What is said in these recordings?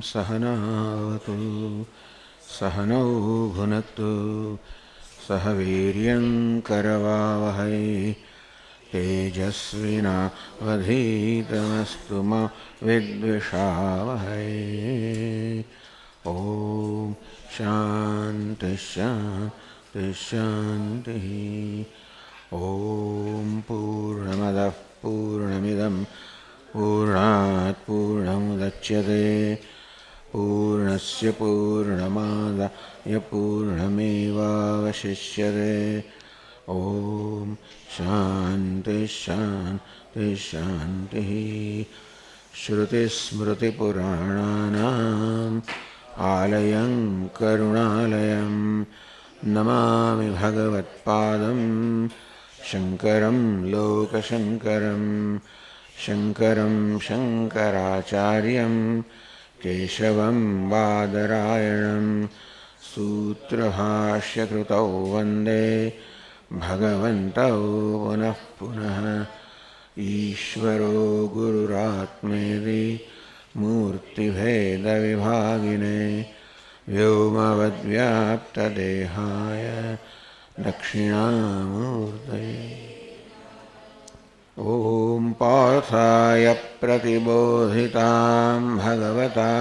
सहनावतु सहनौ भुनक्तु सह वीर्यं करवावहै तेजस्विनावधीतमस्तु मा विद्विषावहै। ॐ शान्ति शान्ति शान्तिः। ॐ पूर्णमदः पूर्णमिदं पूर्णात् पूर्णमुदच्यते पूर्णस्य पूर्णमादाय पूर्णमेवावशिष्यते। ॐ शान्ति शान्ति शान्तिः। श्रुतिस्मृतिपुराणानाम् आलयं करुणालयं नमामि भगवत्पादं शङ्करं लोकशङ्करं शङ्करं शङ्कराचार्यं केशवं बादरायणं सूत्रभाष्यकृतौ वन्दे भगवन्तौ पुनः पुनः। ईश्वरो गुरुरात्मेति मूर्तिभेदविभागिने व्योमवद्व्याप्तदेहाय दक्षिणामूर्तये। ॐ पार्थाय प्रतिबोधितां भगवता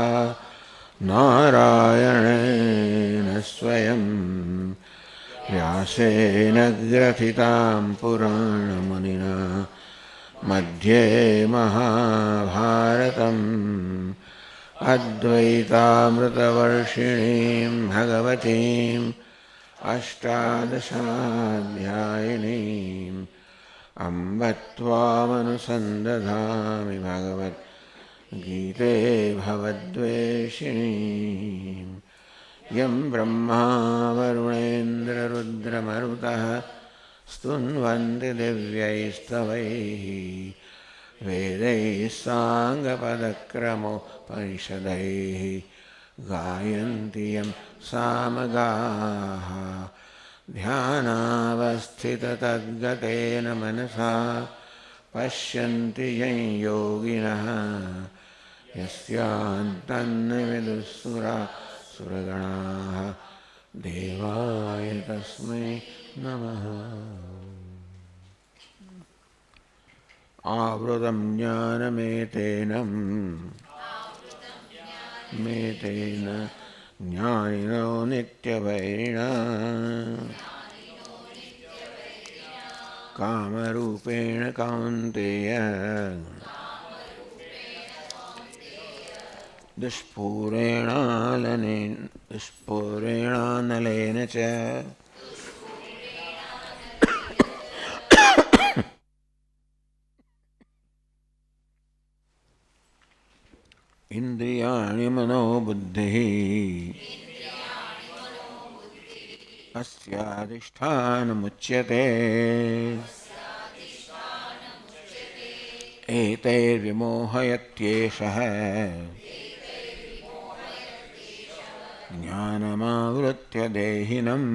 नारायणेन स्वयं व्यासेन ग्रथितां पुराणमुनिना मध्ये महाभारतम् अद्वैतामृतवर्षिणीं भगवतीम् अष्टादशाध्यायिनीम् अम्ब त्वामनुसन्दधामि भगवद्गीते भवद्वेषिणीम्। यं ब्रह्मा वरुणेन्द्ररुद्रमरुतः स्तुन्वन्ति दिव्यैस्तवैः वेदैः साङ्गपदक्रमोपनिषदैः गायन्ति यं सामगाः। ध्यानावस्थिततद्गतेन मनसा पश्यन्ति यं योगिनः यस्यान्तन्न विदुःसुरासुरगणाः देवाय तस्मै नमः। आवृतं ज्ञानमेतेन ज्ञानिनो नित्यवैरिणा कामरूपेण कौन्तेय दुष्पूरेणानलेन च इन्द्रियाणि मनोबुद्धिः अस्याधिष्ठानमुच्यते। एतैर्विमोहयत्येषः ज्ञानमावृत्य देहिनम्।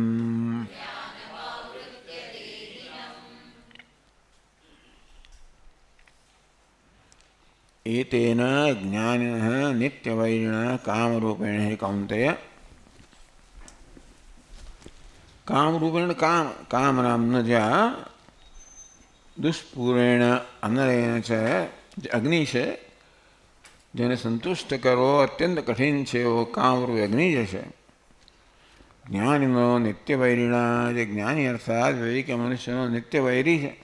एतेन ज्ञानिनः नित्यवैरिणः कामरूपेण हि कौन्तेय। कामरूपेण काम नामनजा दुष्पूरेण अनलेन च अग्नि से જેને સંતુષ્ટ કરવો અત્યંત કઠિન છે એવો કામરૂપ અગ્નિ જે છે. જ્ઞાનીનો નિત્યવૈરીણા જે જ્ઞાની અર્થાત વિવેકી મનુષ્યનો નિત્યવૈરી છે.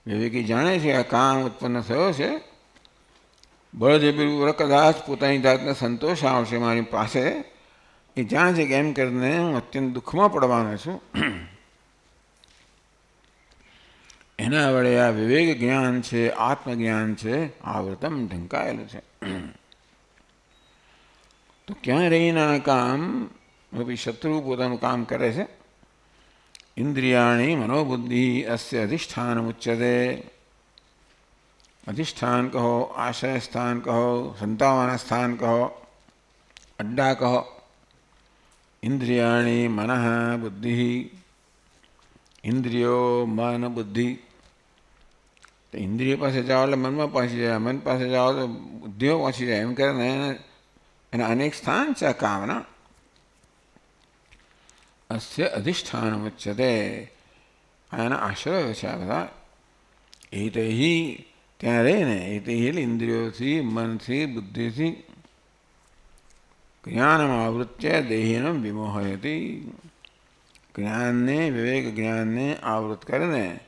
વિવેકી જાણે છે આ કામ ઉત્પન્ન થયો છે, બળજબરી કદાચ પોતાની જાતને સંતોષ આવશે મારી પાસે, એ જાણે છે કે એમ કરીને હું અત્યંત દુઃખમાં પડવાનો છું. એના વડે આ વિવેક જ્ઞાન છે, આત્મજ્ઞાન છે, આવૃતમ ઢંકાયેલું છે. તો ક્યાં રહીને આ કામ શત્રુ પોતાનું કામ કરે છે. ઇન્દ્રિયાણી મનોબુદ્ધિ અસ્ય અધિષ્ઠાન ઉચ્યતે. અધિષ્ઠાન કહો, આશ્રય સ્થાન કહો, સંતાવાના સ્થાન કહો, અડ્ડા કહો. ઇન્દ્રિયાણી મનઃ બુદ્ધિ. ઇન્દ્રિયો મન બુદ્ધિ. તો ઇન્દ્રિય પાસે જાઓ એટલે મનમાં પહોંચી જાય, મન પાસે જાઓ તો બુદ્ધિઓ પહોંચી જાય. એમ કરીને એના અનેક સ્થાન છે આ કામના. અસ્ય અધિષ્ઠાન ઉચ્યતે, આ એના આશ્રયો છે આ બધા. એ તો ત્યાં રહે ને એ તો ઇન્દ્રિયોથી, મનથી, બુદ્ધિથી જ્ઞાનમ આવૃત્ય દેહીનમ વિમોહયતી. જ્ઞાનને, વિવેક જ્ઞાનને આવૃત કરીને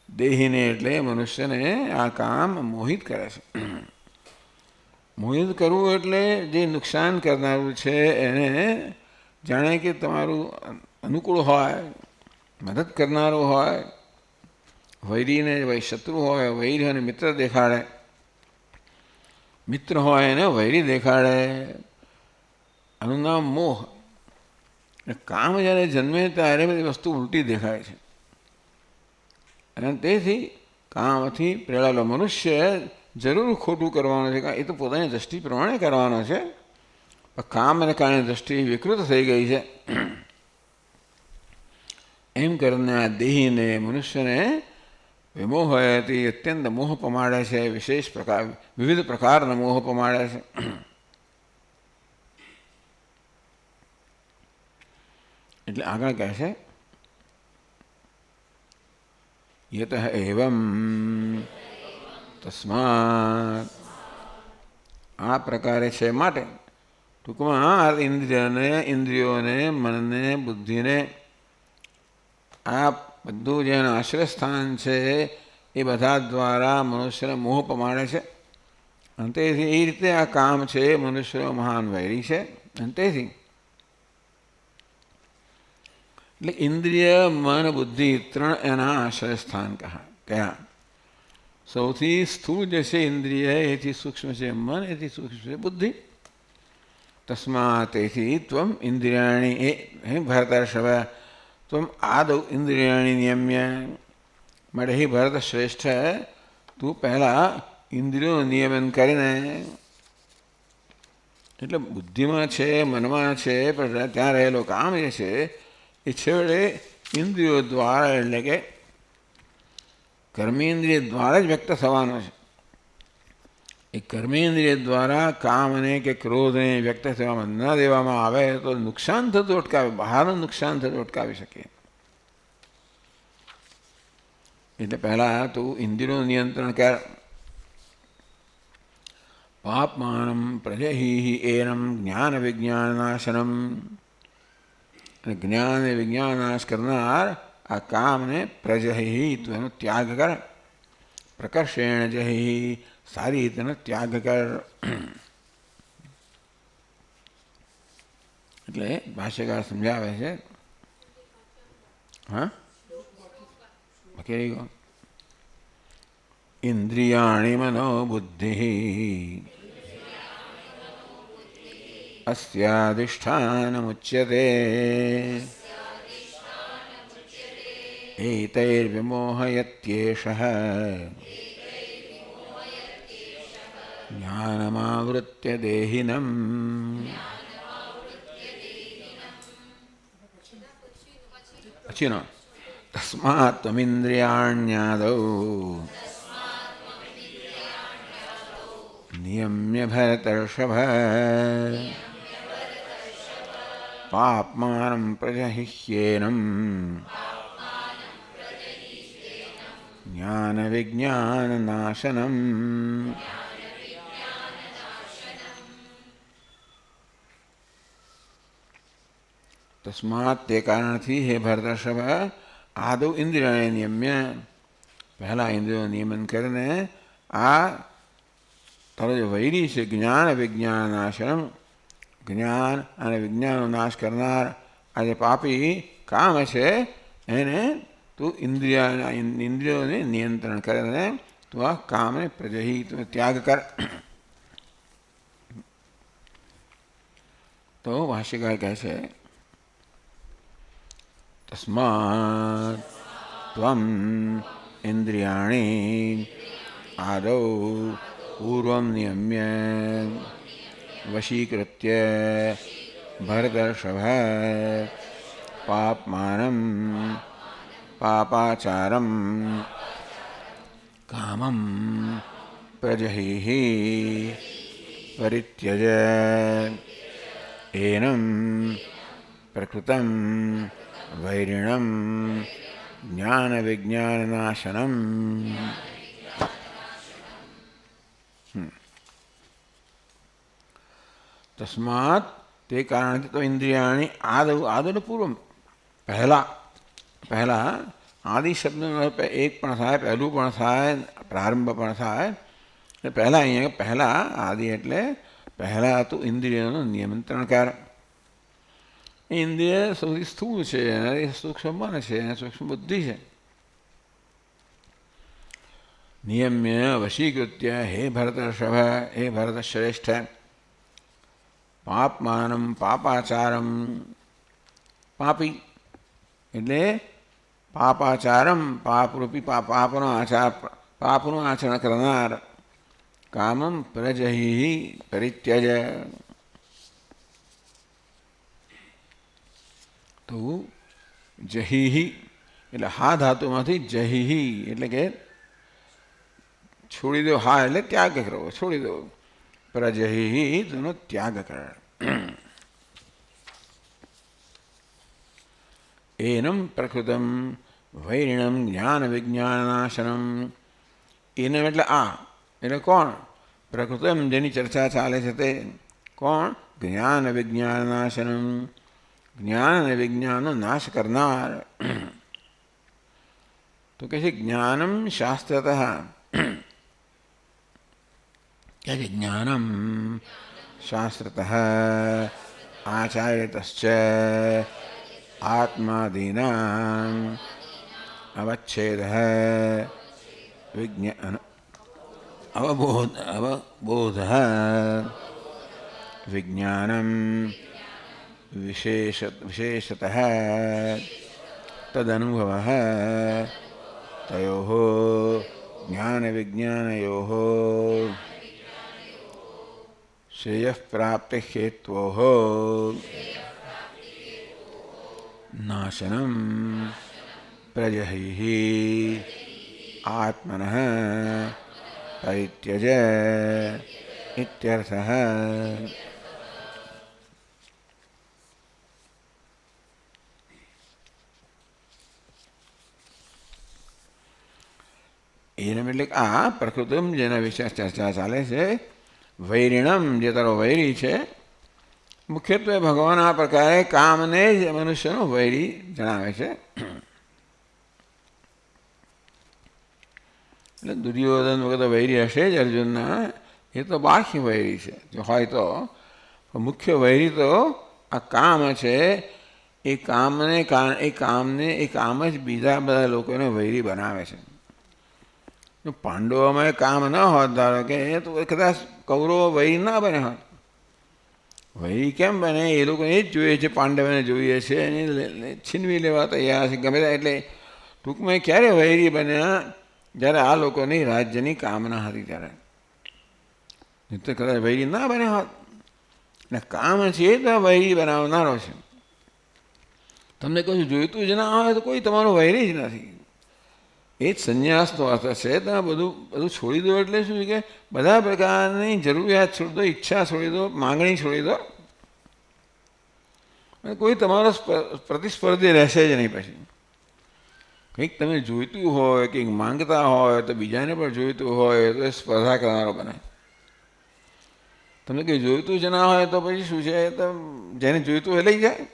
દેહીને એટલે મનુષ્યને આ કામ મોહિત કરે છે. મોહિત કરવું એટલે જે નુકસાન કરનારું છે એને જાણે કે તમારું અનુકૂળ હોય, મદદ કરનારો હોય, વૈરીને શત્રુ હોય વૈરી અને મિત્ર દેખાડે, મિત્ર હોય એને વૈરી દેખાડે. આનું નામ મોહ. કામ જ્યારે જન્મે ત્યારે બધી વસ્તુ ઉલટી દેખાય છે. અને તેથી કામથી પ્રેરાયેલો મનુષ્ય જરૂર ખોટું કરવાનું છે, એ તો પોતાની દ્રષ્ટિ પ્રમાણે કરવાનો છે, પણ કામને કારણે દ્રષ્ટિ વિકૃત થઈ ગઈ છે. એમ કરીને આ દેહીને મનુષ્યને વિમોહયથી અત્યંત મોહ પમાડે છે, વિશેષ પ્રકાર વિવિધ પ્રકારના મોહ પમાડે છે. એટલે આગળ કહે છે યત એવમ તસ્માત, આ પ્રકારે છે માટે. ટૂંકમાં ઇન્દ્રિયોને, મનને, બુદ્ધિને આ બધું જેના આશ્રય સ્થાન છે એ બધા દ્વારા મનુષ્યને મોહ પમાડે છે. અને તેથી એ રીતે આ કામ છે મનુષ્યનો મહાન વૈરી છે. અને તેથી એટલે ઇન્દ્રિય, મન, બુદ્ધિ ત્રણ એના આશ્રય સ્થાન કયા. સૌથી સ્થૂળ જે છે ઇન્દ્રિય, એથી સૂક્ષ્મ છે મન, એથી સૂક્ષ્મ છે બુદ્ધિ. તસ્માત તેથી ત્વમ ઇન્દ્રિયાણી, હે ભરતર્ષભ, ત્વમ આદૌ ઇન્દ્રિયાણી નિયમ્ય. માટે હે ભરત શ્રેષ્ઠ, તું પહેલાં ઇન્દ્રિયોનું નિયમન કરીને, એટલે બુદ્ધિમાં છે, મનમાં છે, પણ ત્યાં રહેલો કામ જે છે એ છેવટે ઇન્દ્રિયો દ્વારા, એટલે કે કર્મેન્દ્રિય દ્વારા જ વ્યક્ત થવાનો છે. એ કર્મેન્દ્રિય દ્વારા કામને કે ક્રોધને વ્યક્ત થવામાં ન દેવામાં આવે તો નુકસાન થતું અટકાવે, બહારનું નુકસાન થતું અટકાવી શકીએ. એટલે પહેલાં તું ઇન્દ્રિયોનું નિયંત્રણ કર. પાપમાનમ પ્રજહિ એનમ જ્ઞાન વિજ્ઞાનનાશનમ, અને જ્ઞાન વિજ્ઞાન નાશ કરનાર આ કામને પ્રજહિ, તું એનો ત્યાગ કર. પ્રકર્ષેણ જહિ, સારી રીતેનો ત્યાગ કર. એટલે ભાષ્યકાર સમજાવે છે. હા બાકી ઇન્દ્રિયાણિ મનો બુદ્ધિ અસ્યાધિષ્ઠાનમુચ્યતે એતૈર્વિમોહયત્યેષઃ જ્ઞાનમાવૃત્ય દેહિનમ. પછીનો તસ્માત ત્વમિન્દ્રિયાણ્યાદૌ નિયમ્ય ભરતર્ષભ પાપમાનં પ્રજહિષ્યેનમ જ્ઞાનવિજ્ઞાનનાશનમ. તસ્માત તે કારણથી હે ભરતર્ષભ, આદૌ ઇન્દ્રિયાને નિયમ્ય, પહેલાં ઇન્દ્રિયો નિયમન કરીને આ તારો જે વૈરી છે જ્ઞાન વિજ્ઞાન નાશનમ, જ્ઞાન અને વિજ્ઞાનનો નાશ કરનાર આ જે પાપી કામ છે એને તું ઇન્દ્રિયોને નિયંત્રણ કરીને તું આ કામને પ્રજહી, તું ત્યાગ કર. તો ભાષ્યકાર કહે છે તસ્માત ત્વમ ઇન્દ્રિયાણિ આદૌ પૂર્વં નિયમ્ય વશીકૃત્ય ભરતર્ષભ પાપમાનં પાપાચારં કામં પ્રજહિ परित्यज एनं प्रकृतं वैरिणं ज्ञानविज्ञाननाशनम्। तस्मात् ते कारण तो इंद्रियाणि आदौ आदौ पूर्व पहला पहला आदि शब्द एक पण थाय पहलू पण थाय प्रारंभ पण थाय पहला अहीं पहला आदि एटले पहला तो इंद्रियों नियंत्रण कर। इंद्रिय सौથી સ્થૂળ છે અને સૂક્ષ્મ મન છે અને સૂક્ષ્મ બુદ્ધિ છે। નિયમ્ય વશીકૃત્ય હે ભરતર્ષભ હે ભરત શ્રેષ્ઠ પાપમાનમ પાપાચારમ પાપી એટલે પાપાચારમ પાપરૂપી પાપનો આચાર પાપનું આચરણ કરનાર કામમ પ્રજહિ પરિત્યજ તો જહિ એટલે હા ધાતુમાંથી જહિ એટલે કે છોડી દો। હા એટલે ત્યાગ કરો, છોડી દો। પ્રજહિ તેનો ત્યાગ કર। એનમ પ્રકૃતમ વૈરિણમ જ્ઞાન વિજ્ઞાનનાશનમ। એનમ એટલે આ એટલે કોણ? પ્રકૃતમ જેની ચર્ચા ચાલે છે તે કોણ? જ્ઞાન વિજ્ઞાનનાશનમ જ્ઞાન અને વિજ્ઞાનનો નાશ કરનાર। તો કહે છે જ્ઞાનમ શાસ્ત્રતઃ क्या ज्ञानम शास्त्रतः आचार्यतश्च आत्मादीनां अवच्छेदः विज्ञान अवबोधः विज्ञानम विशेषतः तदनुभवः तयोः ज्ञान विज्ञानयोः श्रेयः प्राप्ति हेतोः नाशनं प्रजहिः आत्मनः परित्यज इत्यर्थः। એના એટલે આ પ્રકૃતમ જેના વિશે ચર્ચા ચાલે છે વૈરિણમ જે તારો વૈરી છે મુખ્યત્વે ભગવાન આ પ્રકારે કામને જ મનુષ્યનો વૈરી જણાવે છે। એટલે દુર્યોધન વગર વૈરી હશે જ અર્જુનના એ તો બાહ્ય વૈરી છે જો હોય તો મુખ્ય વૈરી તો આ કામ છે। એ કામને એ કામ જ બીજા બધા લોકોને વૈરી બનાવે છે। પાંડવોમાં કામ ન હોત ધારો કે તો કદાચ કૌરવો વૈરી ના બને હોત। વૈરી કેમ બને? એ લોકો એ જ જોઈએ છે, પાંડવોને જોઈએ છે અને છીનવી લેવા તૈયાર છે ગમે ત્યાં। એટલે ટૂંકમાં ક્યારે વૈરી બન્યા? જ્યારે આ લોકોની રાજ્યની કામના હતી ત્યારે, નહીં તો કદાચ વૈરી ના બને હોત। એટલે કામ છે તો વૈરી બનાવનારો છે। તમને કશું જોઈતું જ ના હોય તો કોઈ તમારો વૈરી જ નથી। એ જ સંન્યાસનો અર્થ છે। તમે બધું બધું છોડી દો એટલે શું છે કે બધા પ્રકારની જરૂરિયાત છોડી દો, ઈચ્છા છોડી દો, માગણી છોડી દો। અને કોઈ તમારો પ્રતિસ્પર્ધી રહેશે જ નહીં। પછી કંઈક તમે જોઈતું હોય, કંઈક માંગતા હોય તો બીજાને પણ જોઈતું હોય તો એ સ્પર્ધા કરનારો બને। તમને કંઈ જોઈતું જ ના હોય તો પછી શું છે તો જેને જોઈતું હોય લઈ જાય।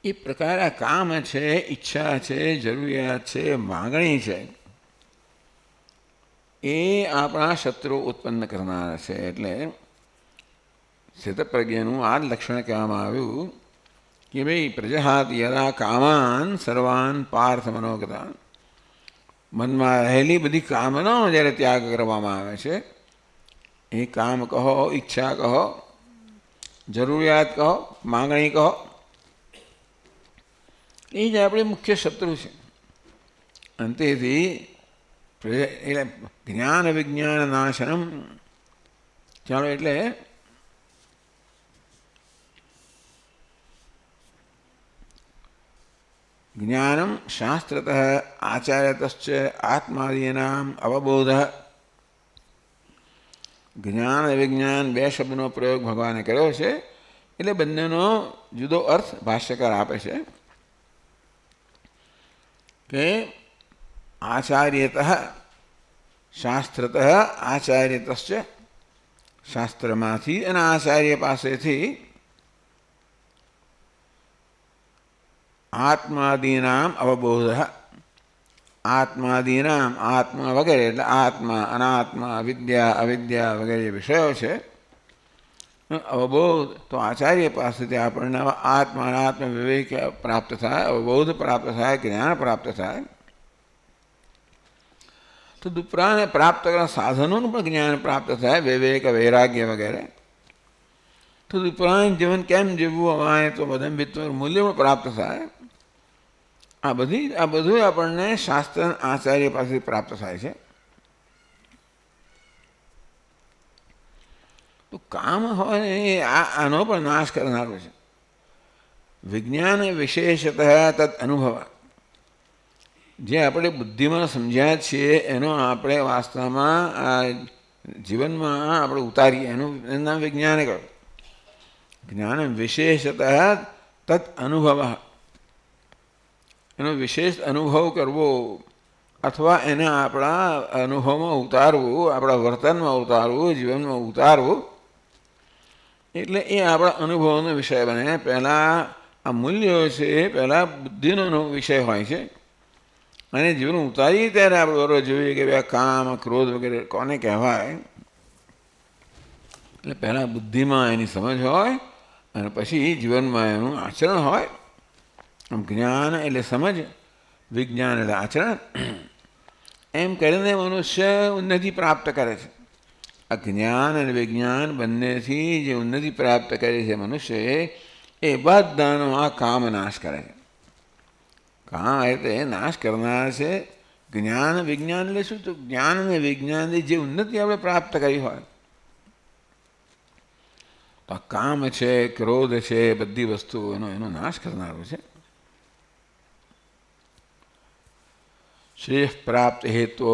એ પ્રકાર આ કામ છે, ઈચ્છા છે, જરૂરિયાત છે, માગણી છે, એ આપણા શત્રુ ઉત્પન્ન કરનારા છે। એટલે સ્થિતપ્રજ્ઞનું આ જ લક્ષણ કહેવામાં આવ્યું કે ભાઈ પ્રજહાતિ યદા કામાન સર્વાન પાર્થ મનોગતા। મનમાં રહેલી બધી કામનાઓ જ્યારે ત્યાગ કરવામાં આવે છે, એ કામ કહો, ઈચ્છા કહો, જરૂરિયાત કહો, માગણી કહો, એ જ આપણી મુખ્ય શત્રુ છે। અંતેથી એટલે જ્ઞાન વિજ્ઞાન નાશનમ ચાલો એટલે જ્ઞાનમ શાસ્ત્રતઃ આચાર્યતશ્ચ આત્માદીનામ અવબોધ। જ્ઞાન અને વિજ્ઞાન બે શબ્દનો પ્રયોગ ભગવાને કર્યો છે, એટલે બંનેનો જુદો અર્થ ભાષ્યકાર આપે છે કે આચાર્યતઃ શાસ્ત્રતઃ આચાર્યતશ્ચ, શાસ્ત્રમાંથી અને આચાર્ય પાસેથી આત્માદીનામ અવબોધ, આત્માદીનામ આત્મા વગેરે એટલે આત્મા અનાત્મા વિદ્યા અવિદ્યા વગેરે વિષયો છે, અવબોધ તો આચાર્ય પાસેથી આપણને આત્મા અનાત્મ વિવેક પ્રાપ્ત થાય, અવબોધ પ્રાપ્ત થાય, જ્ઞાન પ્રાપ્ત થાય. તો દુપરાને પ્રાપ્ત કરનાર સાધનોનું પણ જ્ઞાન પ્રાપ્ત થાય, વિવેક વૈરાગ્ય વગેરે. તો દુપરાનું જીવન કેમ જીવવું અમારે તો બધા વિત્વ મૂલ્ય પણ પ્રાપ્ત થાય. આ બધું આપણને શાસ્ત્ર આચાર્ય પાસેથી પ્રાપ્ત થાય છે. તો કામ હોય ને એ આનો પણ નાશ કરનારું છે. વિજ્ઞાન વિશેષતઃ તદ અનુભવ, જે આપણે બુદ્ધિમાં સમજ્યા છીએ એનો આપણે વાસ્તવમાં આ જીવનમાં આપણે ઉતારીએ, એનું નામ વિજ્ઞાન કહ્યું. જ્ઞાન વિશેષતઃ તદ અનુભવ, એનો વિશેષ અનુભવ કરવો અથવા એને આપણા અનુભવમાં ઉતારવું, આપણા વર્તનમાં ઉતારવું, જીવનમાં ઉતારવું, એટલે એ આપણા અનુભવનો વિષય બને. પહેલાં આ મૂલ્યો છે એ પહેલાં બુદ્ધિનો વિષય હોય છે, અને જીવન ઉતારીએ ત્યારે આપણે બરોબર જોઈએ કે ભાઈ કામ ક્રોધ વગેરે કોને કહેવાય. એટલે પહેલાં બુદ્ધિમાં એની સમજ હોય અને પછી જીવનમાં એનું આચરણ હોય. જ્ઞાન એટલે સમજ, વિજ્ઞાન એટલે આચરણ. એમ કરીને મનુષ્ય ઉન્નતિ પ્રાપ્ત કરે છે. આ જ્ઞાન અને વિજ્ઞાન બંનેથી જે ઉન્નતિ પ્રાપ્ત કરે છે મનુષ્ય, એ બધાનો આ કામ નાશ કરે છે. કામ એટલે નાશ કરનાર છે. જ્ઞાન વિજ્ઞાન એટલે શું? તો જ્ઞાન અને વિજ્ઞાનની જે ઉન્નતિ આપણે પ્રાપ્ત કરી હોય, તો કામ છે, ક્રોધ છે, બધી વસ્તુઓનો એનો નાશ કરનારો છે. શ્રેય પ્રાપ્ત હેતુ,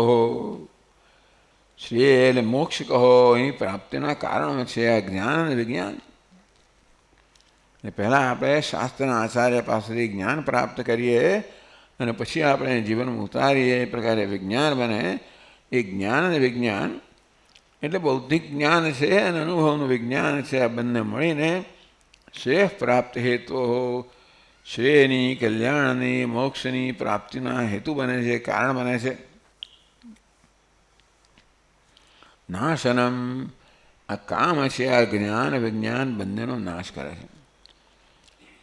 શ્રેય એટલે મોક્ષ કહો, એની પ્રાપ્તિના કારણો છે આ જ્ઞાન અને વિજ્ઞાન. પહેલાં આપણે શાસ્ત્રના આચાર્ય પાસેથી જ્ઞાન પ્રાપ્ત કરીએ અને પછી આપણે જીવનમાં ઉતારીએ, એ પ્રકારે વિજ્ઞાન બને. એ જ્ઞાન અને વિજ્ઞાન એટલે બૌદ્ધિક જ્ઞાન છે અને અનુભવનું વિજ્ઞાન છે. આ બંને મળીને શ્રેય પ્રાપ્ત હેતુ, શ્રેયની, કલ્યાણની, મોક્ષની પ્રાપ્તિના હેતુ બને છે, કારણ બને છે. નાશનમ, આ કામ છે આ જ્ઞાન વિજ્ઞાન બંનેનો નાશ કરે છે.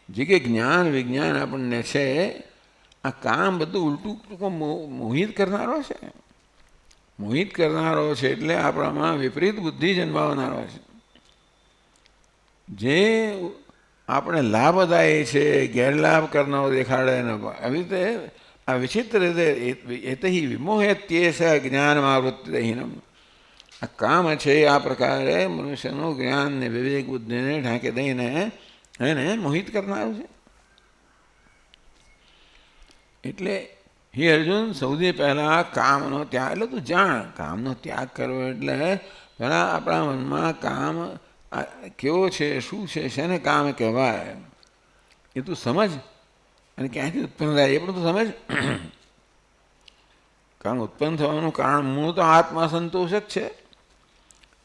જે કે જ્ઞાન વિજ્ઞાન આપણને છે, આ કામ બધું ઉલટું મોહિત કરનારો છે. મોહિત કરનારો છે એટલે આપણામાં વિપરીત બુદ્ધિ જન્માવનારો છે. જે આપણે લાભદાયી છે, ગેરલાભ કરનારો દેખાડે ને આવી રીતે આ વિચિત્ર રીતે એતહી વિમોહેત્યેષ જ્ઞાનમાં વૃત્તિહીનમ. આ કામ છે આ પ્રકારે મનુષ્યનું જ્ઞાન ને વિવેક બુદ્ધિને ઢાંકી દઈને એને મોહિત કરનારું છે. એટલે હે અર્જુન, સૌથી પહેલાં કામનો ત્યાગ, એટલે તું જાણ કામનો ત્યાગ કરવો એટલે પહેલાં આપણા મનમાં કામ કેવો છે, શું છે, શેને કામ કહેવાય એ તું સમજ, અને ક્યાંથી ઉત્પન્ન થાય એ પણ તું સમજ. કારણ ઉત્પન્ન થવાનું કારણ મૂળ તો આત્મા સંતોષ જ છે.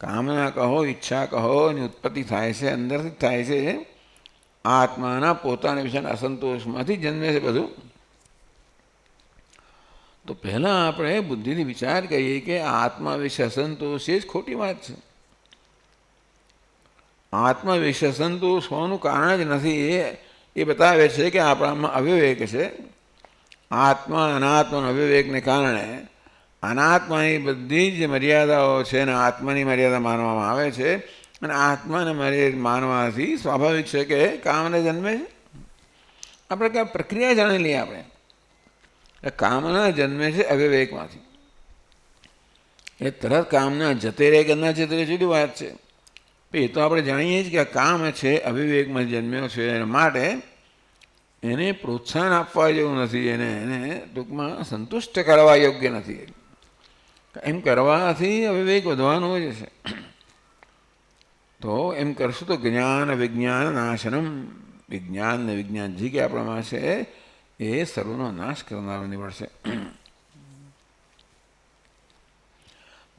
કામના કહો, ઈચ્છા કહો, એની ઉત્પત્તિ થાય છે અંદરથી જ થાય છે. આત્માના પોતાના વિશેના અસંતોષમાંથી જન્મે છે બધું. તો પહેલાં આપણે બુદ્ધિથી વિચાર કરીએ કે આત્મા વિશે અસંતોષ એ જ ખોટી વાત છે. આત્મા વિશે અસંતોષ હોવાનું કારણ જ નથી. એ બતાવે છે કે આપણામાં અવિવેક છે. આત્મા અનાત્માના અવિવેકને કારણે અનાત્માની બધી જ મર્યાદાઓ છે અને આત્માની મર્યાદા માનવામાં આવે છે. અને આત્માને મર્યાદા માનવાથી સ્વાભાવિક છે કે કામને જન્મે છે. આપણે ક્યાં પ્રક્રિયા જાણી લઈએ. આપણે કામના જન્મે છે અવિવેકમાંથી. એ તરત કામના જતે રહે કે ના જતે રહે જુદી વાત છે. એ તો આપણે જાણીએ જ કે આ કામ છે અવિવેકમાં જન્મ્યો છે, એના માટે એને પ્રોત્સાહન આપવા જેવું નથી. એને ટૂંકમાં સંતુષ્ટ કરવા યોગ્ય નથી. એમ કરવાથી અવિવેક વધવાનો જ છે. તો એમ કરશું તો જ્ઞાન વિજ્ઞાન નાશનમ, વિજ્ઞાન ને વિજ્ઞાન જે કે આપણામાં છે એ સર્વનો નાશ કરનારો નીવડશે.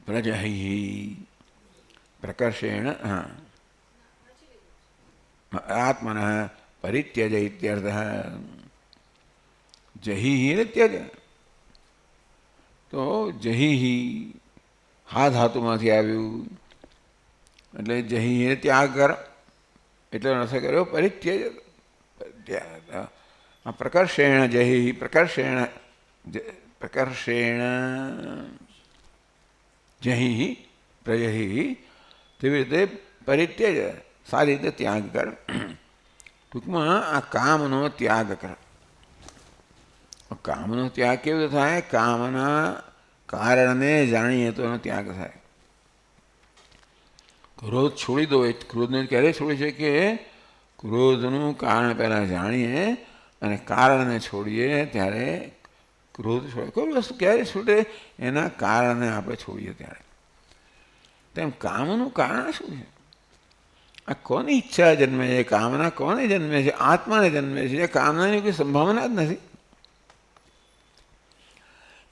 પ્રજહિ પ્રકર્ષેણ આત્મન પરિત્યજ ઇત્યર્થ. જહિ ને ત્યજ, તો જહિ હા ધાતુમાંથી આવ્યું એટલે જહિ ત્યાગ કર, એટલે અર્થ કર્યો પરિત્યજ. પ્રકર્ષેણ જહિ, પ્રકર્ષેણ પ્રકર્ષેણ જહિ પ્રજહિ, તેવી રીતે પરિત્યજ સારી રીતે ત્યાગ કર. ટૂંકમાં આ કામનો ત્યાગ કર. કામનો ત્યાગ કેવો થાય? કામના કારણને જાણીએ તો એનો ત્યાગ થાય. ક્રોધ છોડી દો. એ ક્રોધને ક્યારે છોડી છે કે ક્રોધનું કારણ પહેલાં જાણીએ અને કારણને છોડીએ ત્યારે ક્રોધ છોડે. કોઈ વસ્તુ ક્યારે છૂટે? એના કારણને આપણે છોડીએ ત્યારે. તેમ કામનું કારણ શું છે? આ કોની ઈચ્છા જન્મે છે? કામના કોને જન્મે છે? આત્માને જન્મે છે. કામનાની કોઈ સંભાવના જ નથી.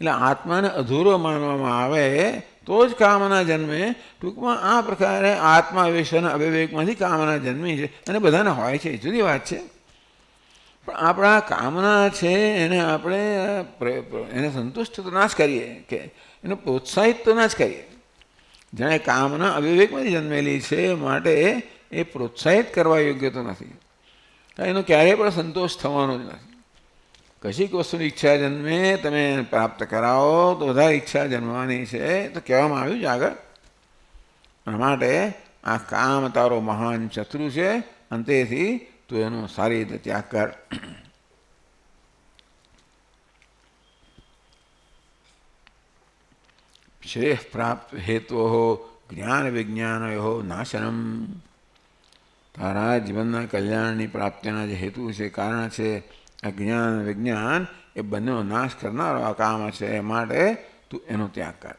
એટલે આત્માને અધૂરો માનવામાં આવે તો જ કામના જન્મે. ટૂંકમાં આ પ્રકારે આત્મા વિષયના અવિવેકમાંથી કામના જન્મી છે અને બધાને હોય છે, જુદી વાત છે. પણ આપણા કામના છે એને આપણે એને સંતુષ્ટ તો ના જ કરીએ, કે એને પ્રોત્સાહિત તો ના જ કરીએ. જાણે કામના અવિવેકમાંથી જન્મેલી છે માટે એ પ્રોત્સાહિત કરવા યોગ્ય તો નથી. એનો ક્યારેય પણ સંતોષ થવાનો જ નથી. કશીક વસ્તુની ઈચ્છા જન્મે, તમે પ્રાપ્ત કરાવો તો વધારે ઈચ્છા જન્મવાની છે તો કહેવામાં આવ્યું છે આગળ. અને માટે આ કામ તારો મહાન શત્રુ છે અને તેથી તું એનો સારી રીતે ત્યાગ કર. શ્રેય પ્રાપ્ત હેતુ જ્ઞાન વિજ્ઞાનયો નાશનમ. તારા જીવનના કલ્યાણની પ્રાપ્તિના જે હેતુ છે, કારણ છે, અજ્ઞાન વિજ્ઞાન એ બંનેનો નાશ કરનારો આ કામ છે. માટે તું એનો ત્યાગ કર.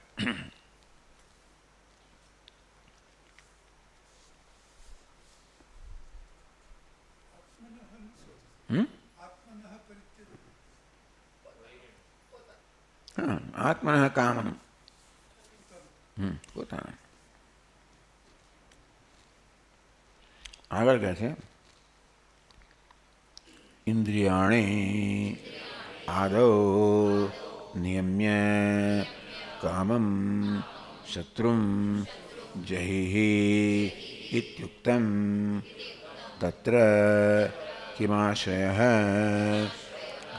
હા, આત્મન કામનું પોતાના. આગળ કહે છે ઇન્દ્રિયાણી આદૌ નિયમ્ય કામમ શત્રુમ જહિ ઇત્યુક્તમ તત્ર કિમાશ્રયઃ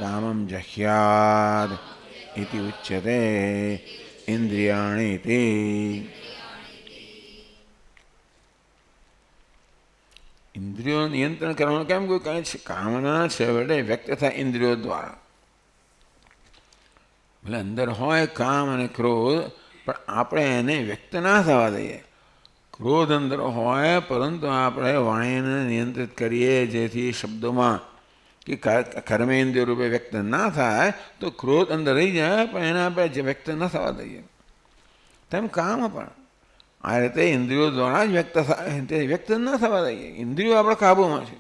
કામમ જહ્યાદ ઇતિ ઉચ્યતે ઇન્દ્રિયાણી ઇતિ. ઇન્દ્રિયોનું નિયંત્રણ કરવાનું કેમ કોઈ કહે છે? કામના છેવટે વ્યક્ત થાય ઇન્દ્રિયો દ્વારા. ભલે અંદર હોય કામ અને ક્રોધ, પણ આપણે એને વ્યક્ત ના થવા દઈએ. ક્રોધ અંદર હોય પરંતુ આપણે વાણીને નિયંત્રિત કરીએ જેથી શબ્દોમાં કે કર્મેન્દ્રિય રૂપે વ્યક્ત ના થાય તો ક્રોધ અંદર રહી જાય, પણ એને આપણે વ્યક્ત ન થવા દઈએ. તેમ કામ પણ આ રીતે ઇન્દ્રિયો દ્વારા જ વ્યક્ત થાય, તે વ્યક્ત ન થવા દઈએ. ઇન્દ્રિયો આપણા કાબૂમાં છે.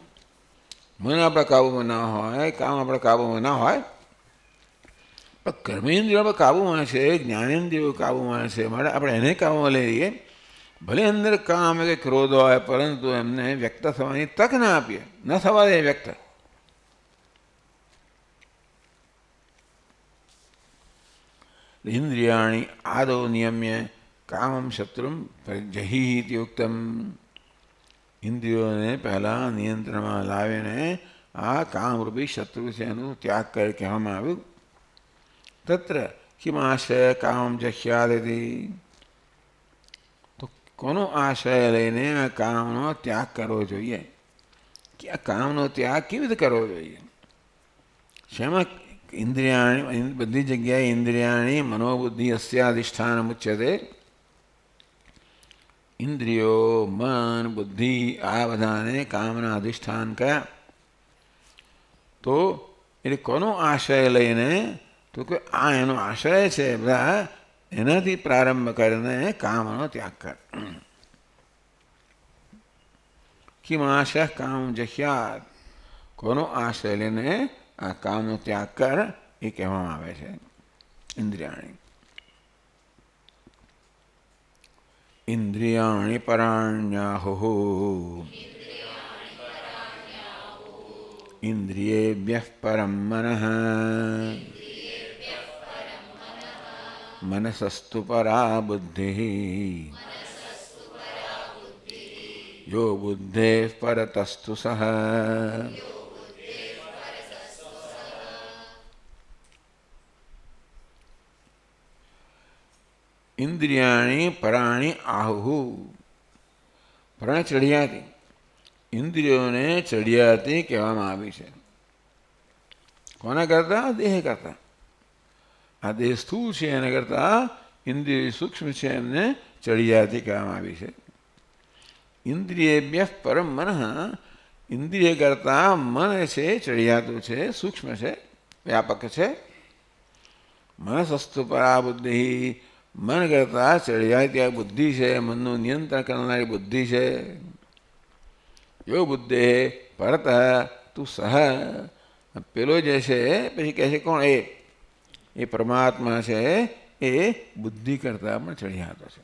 મન આપણા કાબૂમાં ના હોય, કામ આપણા કાબૂમાં ના હોય, પણ કર્મેન્દ્રિયો આપણા કાબૂમાં છે, જ્ઞાનેન્દ્રિયો કાબૂમાં છે. માટે આપણે એને કાબૂમાં લઈ લઈએ. ભલે અંદર કામ કે ક્રોધ હોય પરંતુ એમને વ્યક્ત થવાની તક ના આપીએ, ન થવા દે વ્યક્ત. ઇન્દ્રિયાણી આદૌ નિયમ્ય કામમ શત્રુમ જહિ ઇત્યુક્તમ. ઇન્દ્રિયોને પહેલાં નિયંત્રણમાં લાવીને આ કામરૂપી શત્રુ છે એનું ત્યાગ કરી કહેવામાં આવ્યું. તત્ર કિમાશ્રય કામમ જહ્યાદિ. તો કોનો આશ્રય લઈને આ કામનો ત્યાગ કરવો જોઈએ? કે આ કામનો ત્યાગ કેવી રીતે કરવો જોઈએ? શેમાં? ઇન્દ્રિયાણી, બધી જગ્યાએ ઇન્દ્રિયાણી મનોબુદ્ધિ અસ્યાધિષ્ઠાન મુચ્યતે. ઇન્દ્રિયો, મન, બુદ્ધિ આ બધાને કામના અધિષ્ઠાન કયા? તો એટલે કોનો આશ્રય લઈને? તો કે આ એનો આશ્રય છે, બધા એનાથી પ્રારંભ કરીને કામનો ત્યાગ કર. કિમ આશય કામ જહ્યાત, કોનો આશ્રય લઈને આ કામનો ત્યાગ કર, એ કહેવામાં આવે છે. ઇન્દ્રિયાણી ઇન્દ્રિયાણી પરાણ્યાહુઃ ઇન્દ્રિયેભ્યઃ પરમ મનઃ મનસસ્તુ પરા બુદ્ધિઃ યો બુદ્ધેઃ પરતસ્તુ સઃ. ઇન્દ્રિયાણી પરાણી આહુઃ, પરાણ ચડિયાતી, ઇન્દ્રિયોને ચડિયાતી કહેવામાં આવી છે. કોના કરતા? દેહ કરતા. આ દેહ સ્થૂળ છે એના કરતા ઇન્દ્રિય સૂક્ષ્મ છે એમને ચડિયાતી કહેવામાં આવી છે. ઇન્દ્રિયેભ્યઃ પરમ મનઃ, ઇન્દ્રિય કરતા મન છે ચડિયાતું છે, સૂક્ષ્મ છે, વ્યાપક છે. મનસસ્તુ પરા બુદ્ધિ, મન કરતા ચડિયાતી આ બુદ્ધિ છે, મનનું નિયંત્રણ કરનારી બુદ્ધિ છે. યો બુદ્ધે પરત તું સહ, પેલો જે છે પછી કહે છે કોણ? એ પરમાત્મા છે, એ બુદ્ધિ કરતા પણ ચડિયાતો છે.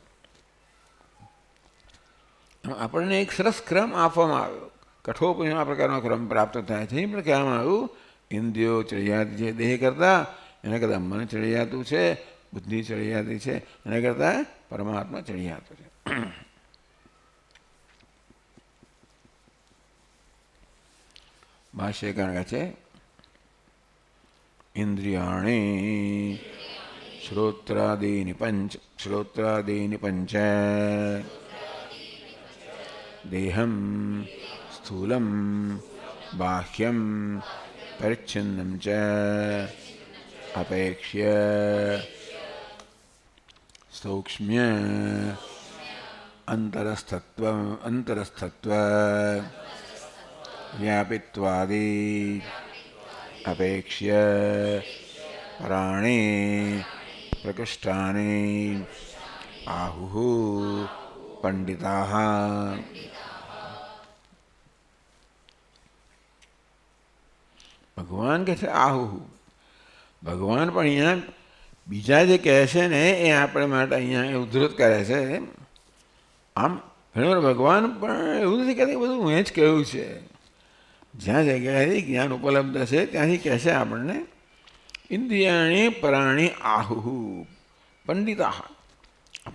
આપણને એક સરસ ક્રમ આપવામાં આવ્યો, કઠોપનિષદ આ પ્રકારનો ક્રમ પ્રાપ્ત થાય છે. પણ કહેવામાં આવ્યું ઇન્દ્રિયો ચડિયાતી છે દેહ કરતા, એના કરતાં મન ચડિયાતું છે, બુદ્ધિ ચડિયાતી છે, એના કરતાં પરમાત્મા ચડિયાતો છે. ભાષ્યકાર કહે છે ઇન્દ્રિયાણી શ્રોત્રાદીની પંચ દેહમ સ્થૂલમ બાહ્યમ પરિચ્છિન્નમ ચ અપેક્ષ્ય સૌક્ષ્મ્ય અંતરસ્થત્વ વ્યાપિત્વાદિ અપેક્ષ્ય પરાણી પ્રકૃષ્ટાની આહુઃ પંડિતાઃ. ભગવાન કહે છે આહુઃ. ભગવાન પણ અહીંયા બીજા જે કહે છે ને એ આપણે માટે અહીંયા ઉદ્ધૃત કરે છે. આમ ઘણીવાર ભગવાન પણ એવું નથી કહેતા બધું મેં જ કહ્યું છે. જ્યાં જગ્યાએથી જ્ઞાન ઉપલબ્ધ છે ત્યાંથી કહે છે આપણને ઇન્દ્રિયાણી પરાણી આહુઃ પંડિતા.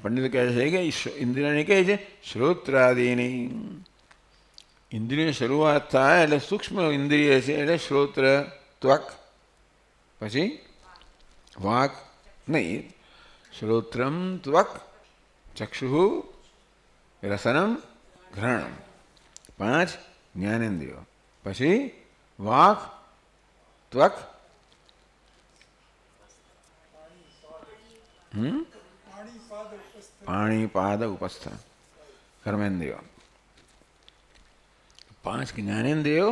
પંડિત કહે છે કે ઇન્દ્રિયાણી કહે છે શ્રોત્રાદિની. ઇન્દ્રિયની શરૂઆત થાય એટલે સૂક્ષ્મ ઇન્દ્રિય છે એટલે શ્રોત્ર, ત્વક, પછી વાક નહીં, શ્રોત્રમ ત્વક ચક્ષુ રસનમ ઘ્રાણમ, 5 જ્ઞાનેન્દ્રિયો, પછી વાક, ત્વક, પાણી, પાદ, ઉપસ્થ, કર્મેન્દ્રિયો. 5 જ્ઞાનેન્દ્રિયો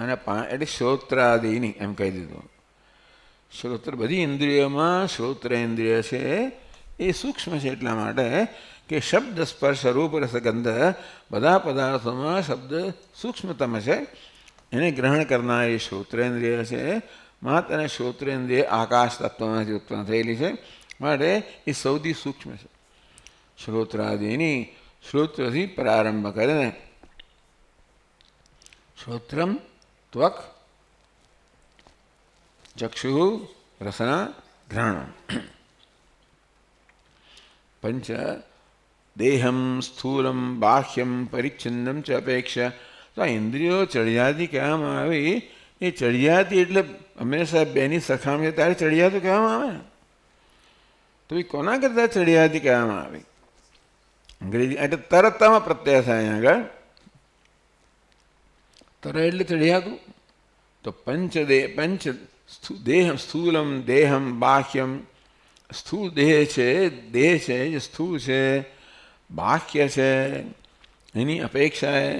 અને 5 એટલે શ્રોત્રાદિની એમ કહી દીધું. શ્રોત્ર બધી ઇન્દ્રિયોમાં શ્રોત્રેન્દ્રિય છે એ સૂક્ષ્મ છે એટલા માટે કે શબ્દ સ્પર્શ રૂપ રસગંધ બધા પદાર્થોમાં શબ્દ સૂક્ષ્મતમ છે. એને ગ્રહણ કરનારી શ્રોત્રેન્દ્રિય છે. માત્ર અને શ્રોત્રેન્દ્રિય આકાશ તત્વમાંથી ઉત્પન્ન થયેલી છે માટે એ સૌથી સૂક્ષ્મ છે. શ્રોત્રાદિની શ્રોત્રથી પ્રારંભ કરીને શ્રોત્રમ ત્વક ચક્ષુ રસના ઘ્રાણ પંચ દેહમ સ્થૂલમ બાહ્યમ પરિચ્છિન્નમ ચ અપેક્ષા. તો આ ઇન્દ્રિયો ચડિયાતી કહેવામાં આવી. એ ચડિયાતી એટલે હંમેશા બેની સરખામણી ત્યારે ચડિયાતું કહેવામાં આવે ને. તો એ કોના કરતાં ચડિયાતી કહેવામાં આવી? અંગ્રેજી એટલે તરતમાં પ્રત્યય થાય અહીંયા આગળ. તર એટલે ચડિયાતું. તો પંચ દેહમ સ્થૂલમ દેહમ બાહ્યમ. સ્થૂળ દેહ છે જે સ્થૂળ છે, બાહ્ય છે, એની અપેક્ષાએ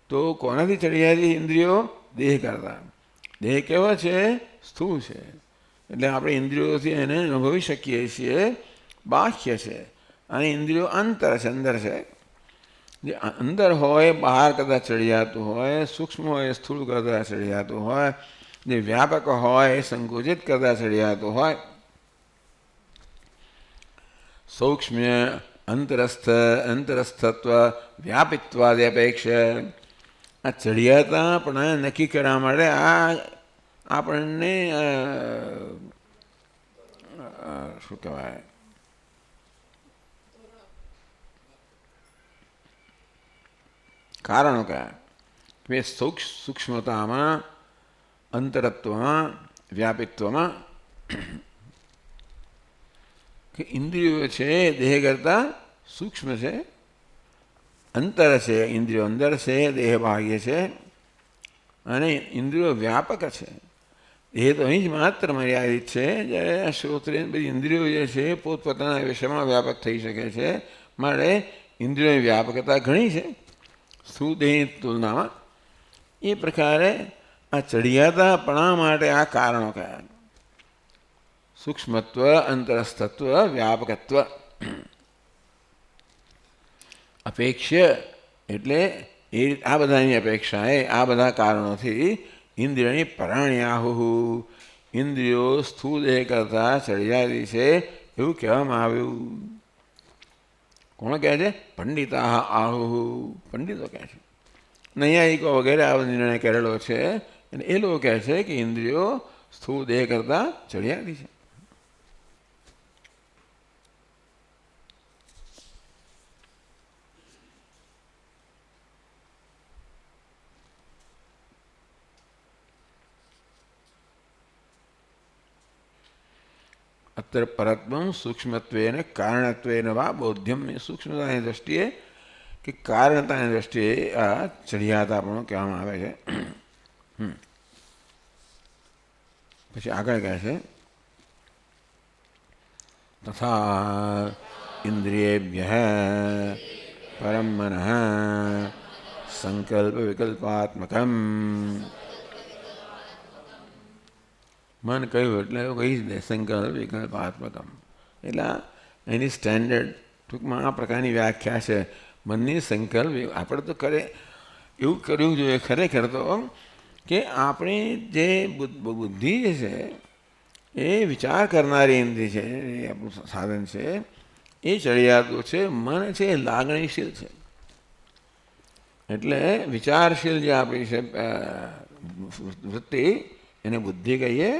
તો કોનાથી ચડિયાતી ઇન્દ્રિયો? દેહ કરતા. દેહ કેવો છે? સ્થૂળ છે એટલે આપણે ઇન્દ્રિયોથી એને અનુભવી શકીએ છીએ. બાહ્ય છે અને ઇન્દ્રિયો અંતર છે, અંદર છે. જે અંદર હોય બહાર કદાચ ચડી જતું હોય, સૂક્ષ્મ હોય એ સ્થૂળ કરતાં ચડી જતું હોય, જે વ્યાપક હોય એ સંકુચિત કરતાં ચડી જતું હોય, સૂક્ષ્મ અંતરસ્થત્વ વ્યાપિત્વાદી અપેક્ષા આ ચડિયાતા પણ નક્કી કરવા માટે આ આપણને શું કહેવાય કારણો કયા કે સૂક્ષ્મતામાં, અંતરત્વમાં, વ્યાપિત્વમાં કે ઇન્દ્રિયો છે દેહ કરતાં સૂક્ષ્મ છે, અંતર છે, ઇન્દ્રિયો અંદર છે, દેહ બાહ્ય છે, અને ઇન્દ્રિયો વ્યાપક છે. દેહ તો અહીં જ માત્ર મર્યાદિત છે, જ્યારે શ્રોત્રેન્દ્ર બધી ઇન્દ્રિયો જે છે પોતપોતાના વિષયમાં વ્યાપક થઈ શકે છે. માટે ઇન્દ્રિયોની વ્યાપકતા ઘણી છે સ્થૂળદેહની તુલનામાં. એ પ્રકારે આ ચડિયાતાપણા માટે આ કારણો કયા? સૂક્ષ્મત્વ, અંતરસ્થત્વ, વ્યાપકત્વ. અપેક્ષા એટલે આ બધાની અપેક્ષાએ આ બધા કારણોથી ઇન્દ્રિયની પરાણ્યાહુ, ઇન્દ્રિયો સ્થૂળ દેહ કરતાં ચડિયાતી છે એવું કહેવામાં આવ્યું. કોણ કહે છે? પંડિતા આહુ, પંડિતો કહે છે. નૈયાયિકો વગેરે આવો નિર્ણય કરેલો છે અને એ લોકો કહે છે કે ઇન્દ્રિયો સ્થૂળ દેહ કરતાં ચડિયાતી છે. અત્યારે પરત્વમ સૂક્ષ્મત્વેન કારણત્વેન વા બોધ્યમ. સૂક્ષ્મતાની દ્રષ્ટિએ કે કારણતાની દ્રષ્ટિએ આ ચડિયાતાપણું કહેવામાં આવે છે. પછી આગળ કહે છે તથા ઇન્દ્રિયેભ્ય પરમ મનઃ સંકલ્પ વિકલ્પાત્મકમ. મન કહ્યું એટલે કહી જ દે સંકલ્પ વિકલ્પાત્મકમ. એટલે એની સ્ટેન્ડર્ડ ટૂંકમાં આ પ્રકારની વ્યાખ્યા છે. મનની સંકલ્પ આપણે તો એવું કરવું જોઈએ ખરેખર તો કે આપણી જે બુદ્ધિ જે છે એ વિચાર કરનારી ઇન્દ્રિય છે, એ આપણું સાધન છે, એ ચડિયાતું છે. મન છે એ લાગણીશીલ છે. એટલે વિચારશીલ જે આપણી છે વૃત્તિ એને બુદ્ધિ કહીએ.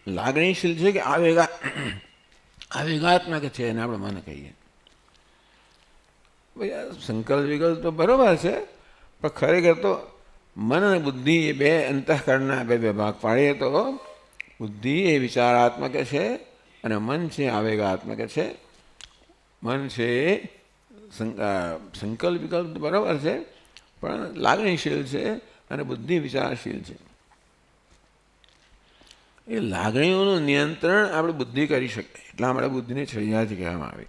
લાગણીશીલ છે કે આવેગાત્મક છે એને આપણે મન કહીએ. સંકલ્પ વિકલ્પ તો બરાબર છે, પણ ખરેખર તો મન અને બુદ્ધિ એ બે અંતઃકરણના બે ભાગ પાડીએ તો બુદ્ધિ એ વિચારાત્મક છે અને મન છે આવેગાત્મક છે. મન છે સંકલ્પ વિકલ્પ બરાબર છે, પણ લાગણીશીલ છે અને બુદ્ધિ વિચારશીલ છે. એ લાગણીઓનું નિયંત્રણ આપણે બુદ્ધિ કરી શકીએ, એટલા માટે બુદ્ધિને ચડિયાતી કહેવામાં આવે.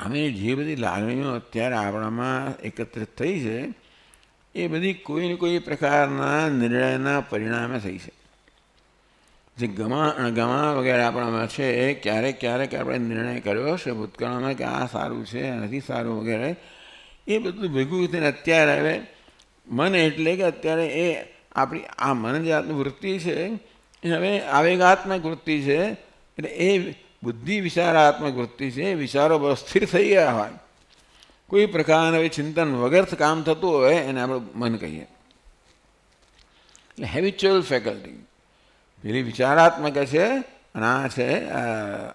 આમે જે બધી લાગણીઓ અત્યારે આપણામાં એકત્રિત થઈ છે એ બધી કોઈને કોઈ પ્રકારના નિર્ણયના પરિણામે થઈ છે. જે ગમા વગેરે આપણામાં છે એ ક્યારેક આપણે નિર્ણય કર્યો છે ભૂતકાળમાં કે આ સારું છે, નથી સારું વગેરે, એ બધું ભેગું થઈને અત્યારે હવે મન એટલે કે અત્યારે એ આપણી આ મન જે આત્મ વૃત્તિ છે એ હવે આવેગાત્મક વૃત્તિ છે. એટલે એ બુદ્ધિ વિચારાત્મક વૃત્તિ છે. વિચારો બહુ સ્થિર થઈ ગયા હોય, કોઈ પ્રકારના ચિંતન વગર કામ થતું હોય એને આપણે મન કહીએ. એટલે હેબિચ્યુઅલ ફેકલ્ટી પેલી વિચારાત્મક છે અને આ છે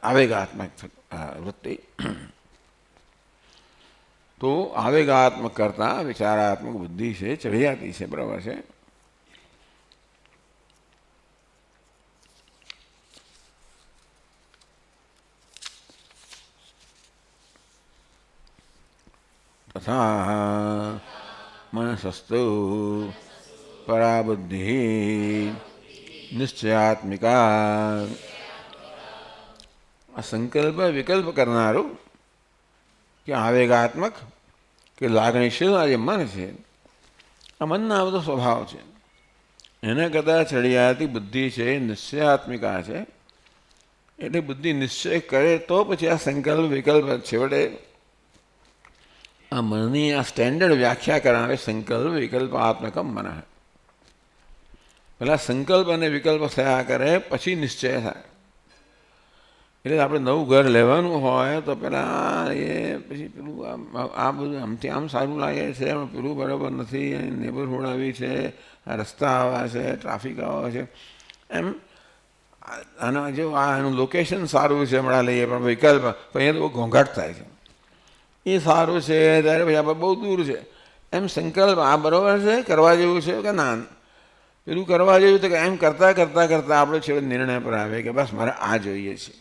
આવેગાત્મક વૃત્તિ. તો આવેગાત્મક કરતાં વિચારાત્મક બુદ્ધિ છે ચડિયાતી છે. બરાબર છે. તથા મનસસ્તુ પરાબુદ્ધિ નિશ્ચયાત્મિકા. આ સંકલ્પ વિકલ્પ કરનારું કે આવેગાત્મક કે લાગણીશીલ આ જે મન છે, આ મનનો આ બધો સ્વભાવ છે. એને કદાચ ચડિયાતી બુદ્ધિ છે નિશ્ચયાત્મિકા છે. એટલે બુદ્ધિ નિશ્ચય કરે તો પછી આ સંકલ્પ વિકલ્પ છેવટે આ મનની આ સ્ટેન્ડર્ડ વ્યાખ્યા કરાવે સંકલ્પ વિકલ્પાત્મકમ મન. પહેલાં સંકલ્પ અને વિકલ્પ થયા કરે પછી નિશ્ચય થાય. એટલે આપણે નવું ઘર લેવાનું હોય તો પહેલાં એ પછી પેલું આ બધું આમથી આમ સારું લાગે છે, પેલું બરાબર નથી, નેબરહુડ આવી છે, આ રસ્તા આવા છે, ટ્રાફિક આવા છે, એમ આના જો આ એનું લોકેશન સારું છે હમણાં લઈએ, પણ વિકલ્પ પણ અહીંયા તો બહુ ઘોંઘાટ થાય છે. એ સારું છે ત્યારે પછી આપણે બહુ દૂર છે, એમ સંકલ્પ આ બરાબર છે, કરવા જેવું છે કે ના પેલું કરવા જેવું તો કે એમ કરતાં કરતાં કરતાં આપણે છેલ્લે નિર્ણય પર આવે કે બસ મારે આ જોઈએ છે.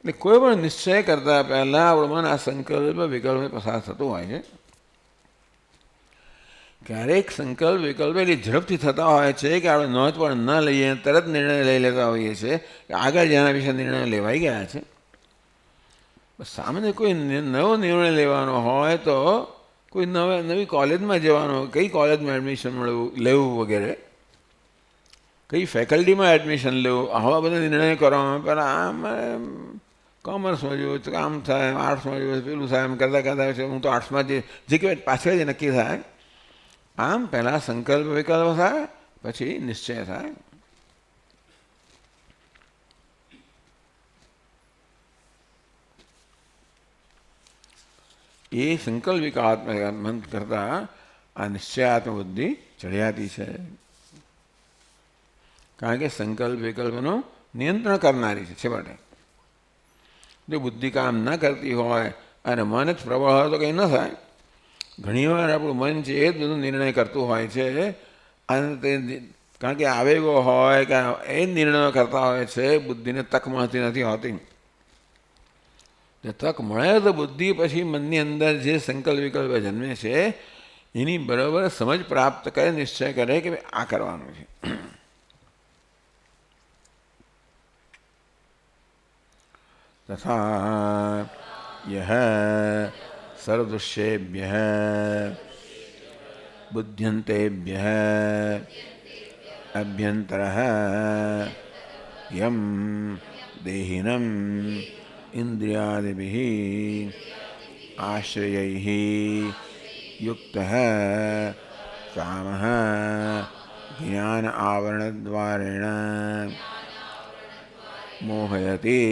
એટલે કોઈ પણ નિશ્ચય કરતાં પહેલાં આપણું મન આ સંકલ્પ વિકલ્પ પસાર થતું હોય છે. ક્યારેક સંકલ્પ વિકલ્પ એટલી ઝડપથી થતા હોય છે કે આપણે નોંધ પણ ન લઈએ, તરત નિર્ણય લઈ લેતા હોઈએ છીએ કે આગળ જેના વિશે નિર્ણય લેવાઈ ગયા છે. સામાન્ય કોઈ નવો નિર્ણય લેવાનો હોય તો કોઈ નવી કોલેજમાં જવાનો, કઈ કોલેજમાં એડમિશન લેવું વગેરે, કઈ ફેકલ્ટીમાં એડમિશન લેવું, આવા બધા નિર્ણય કરવામાં પહેલાં આમ કોમર્સમાં જોયું તો આમ થાય, આર્ટ્સમાં જોયું પેલું થાય, એમ કરતાં કરતાં છે હું તો આર્ટ્સમાં જે કહેવાય પાછળ જ નક્કી થાય. આમ પહેલાં સંકલ્પ વિકલ્પ થાય પછી નિશ્ચય થાય. એ સંકલ્પ વિકલ્પ કરતાં આ નિશ્ચયાત્મક બુદ્ધિ ચડિયાતી છે. કારણ કે સંકલ્પ વિકલ્પનું નિયંત્રણ કરનારી છે છેવટે. જો બુદ્ધિ કામ ન કરતી હોય અને મન જ પ્રબળ હોય તો કંઈ ન થાય. ઘણીવાર આપણું મન છે એ જ બધું નિર્ણય કરતું હોય છે, અને તે કારણ કે આવેગો હોય કે એ જ નિર્ણયો કરતા હોય છે, બુદ્ધિને તક મળતી નથી હોતી. તક મળે તો બુદ્ધિ પછી મનની અંદર જે સંકલ્પ વિકલ્પ જન્મે છે એની બરાબર સમજ પ્રાપ્ત કરે, નિશ્ચય કરે કે આ કરવાનું છે. તથા યહ સર્વદૃશ્યેભ્યઃ બુદ્ધ્યન્તેભ્યઃ અભ્યંતરઃ યમ દેહિનમ ઇન્દ્રિયાદિભિઃ આશ્રયૈઃ યુક્તઃ કામઃ જ્ઞાન આવરણદ્વારેણ મોહયતિ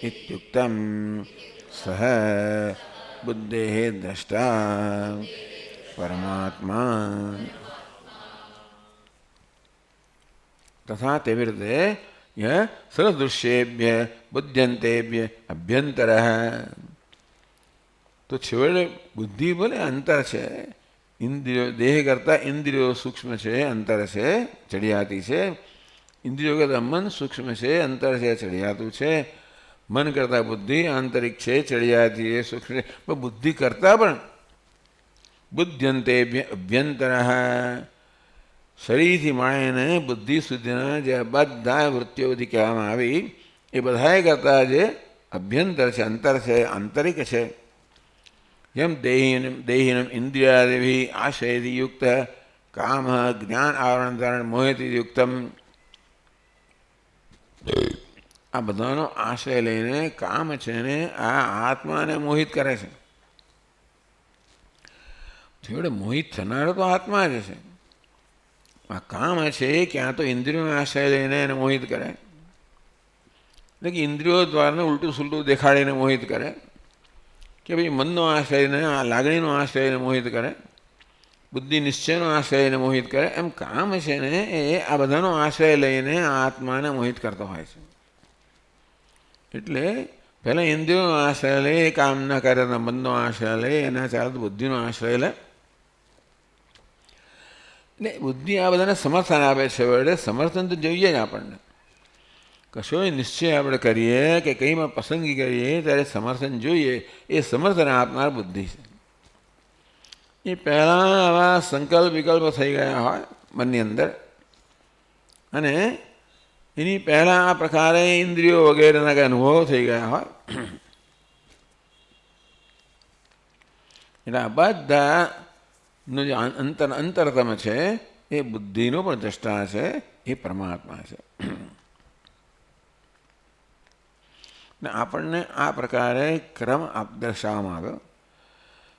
ઇત્યુક્તમ સહ બુદ્ધેઃ દ્રષ્ટા પરમાત્મા. તથા તેવી રીતે यह સદૃશ્યેભ્ય બુદ્ધ્યંતેભ્ય અભ્યંતર. તો છેવટે બુદ્ધિ બોલે અંતર છે, ઇન્દ્રિયો દેહ કરતાં ઇન્દ્રિયો સૂક્ષ્મ છે, અંતર છે, ચડિયાતી છે. ઇન્દ્રિયો કરતાં મન સૂક્ષ્મ છે, અંતર છે, ચડિયાતું છે. મન કરતાં બુદ્ધિ આંતરિક છે, ચડિયાતી છે, સૂક્ષ્મ છે. પણ બુદ્ધિ કરતાં પણ બુદ્ધ્યંતેભ્ય અભ્યંતર, શરીરથી માંડીને બુદ્ધિ સુધીના જે બધા વૃત્તિઓથી કહેવામાં આવી એ બધાએ કરતાં જે અભ્યંતર છે, અંતર છે, આંતરિક છે. જેમ દેહિનમ ઇન્દ્રિયાદિભિ આશયથી યુક્ત કામ જ્ઞાન આવરણ ધારણ મોહેથી યુક્તમ. આ બધાનો આશય લઈને કામ છે ને આ આત્માને મોહિત કરે છે. છેવટે મોહિત થનારો તો આત્મા જ છે. આ કામ છે ક્યાં તો ઇન્દ્રિયોનો આશ્રય લઈને એને મોહિત કરે, એટલે કે ઇન્દ્રિયો દ્વારા ઉલટું સુલટું દેખાડીને મોહિત કરે, કે ભાઈ મનનો આશ્રય લઈને આ લાગણીનો આશ્રય લઈને મોહિત કરે, બુદ્ધિ નિશ્ચયનો આશ્રય લઈને મોહિત કરે. એમ કામ છે ને એ આ બધાનો આશ્રય લઈને આત્માને મોહિત કરતો હોય છે. એટલે પહેલાં ઇન્દ્રિયોનો આશ્રય લે, કામ ના કરે મનનો આશ્રય લે, એના ચાલે તો બુદ્ધિનો આશ્રય લે. એટલે બુદ્ધિ આ બધાને સમર્થન આપે છે. વડે સમર્થન તો જોઈએ જ આપણને. કશો નિશ્ચય આપણે કરીએ કે કંઈમાં પસંદગી કરીએ ત્યારે સમર્થન જોઈએ. એ સમર્થન આપનાર બુદ્ધિ છે. એ પહેલાં આવા સંકલ્પ વિકલ્પ થઈ ગયા હોય મનની અંદર, અને એની પહેલાં આ પ્રકારે ઇન્દ્રિયો વગેરેના કંઈ અનુભવો થઈ ગયા હોય, એટલે આ બધાનો જે અંતરતમ છે એ બુદ્ધિનો પણ દ્રષ્ટા છે, એ પરમાત્મા છે. ને આપણને આ પ્રકારે ક્રમ દર્શાવવામાં આવ્યો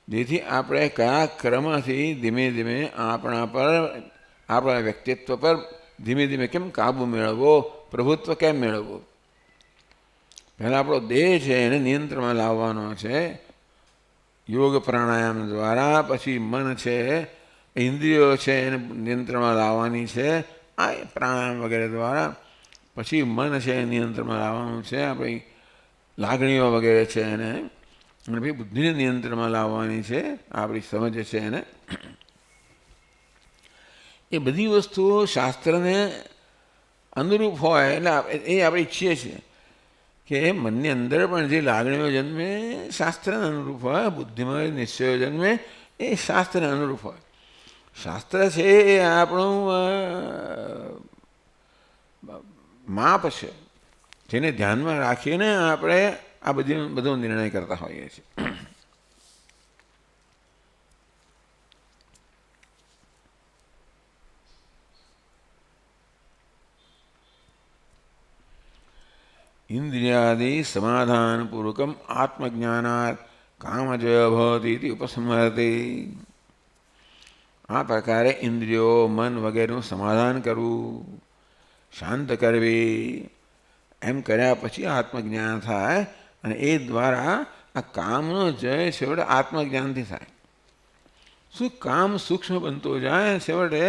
જેથી આપણે કયા ક્રમથી ધીમે ધીમે આપણા પર આપણા વ્યક્તિત્વ પર ધીમે ધીમે કેમ કાબુ મેળવવો, પ્રભુત્વ કેમ મેળવવું. પહેલાં આપણો દેહ છે એને નિયંત્રણમાં લાવવાનો છે યોગ પ્રાણાયામ દ્વારા. પછી મન છે, ઇન્દ્રિયો છે એને નિયંત્રણમાં લાવવાની છે આ પ્રાણાયામ વગેરે દ્વારા. પછી મન છે એ નિયંત્રણમાં લાવવાનું છે આપણી લાગણીઓ વગેરે છે એને. અને પછી બુદ્ધિને નિયંત્રણમાં લાવવાની છે આપણી સમજ છે એને. એ બધી વસ્તુઓ શાસ્ત્રને અનુરૂપ હોય એટલે એ આપણે ઈચ્છીએ છીએ કે મનની અંદર પણ જે લાગણીઓ જન્મે શાસ્ત્રને અનુરૂપ હોય, બુદ્ધિમાં નિશ્ચયો જન્મે એ શાસ્ત્રને અનુરૂપ હોય. શાસ્ત્ર છે એ આપણું માપ છે જેને ધ્યાનમાં રાખીને આપણે આ બધો નિર્ણય કરતા હોઈએ છીએ. ઇન્દ્રિયાદિ સમાધાનપૂર્વકમ આત્મજ્ઞાનાત કામજય ભવતિ ઇતિ ઉપસંહરતે. આ પ્રકારે ઇન્દ્રિયો, મન વગેરેનું સમાધાન કરવું, શાંત કરવી, એમ કર્યા પછી આત્મજ્ઞાન થાય. અને એ દ્વારા આ કામનો જય છેવટે આત્મજ્ઞાનથી થાય. શું કામ સૂક્ષ્મ બનતો જાય છેવટે,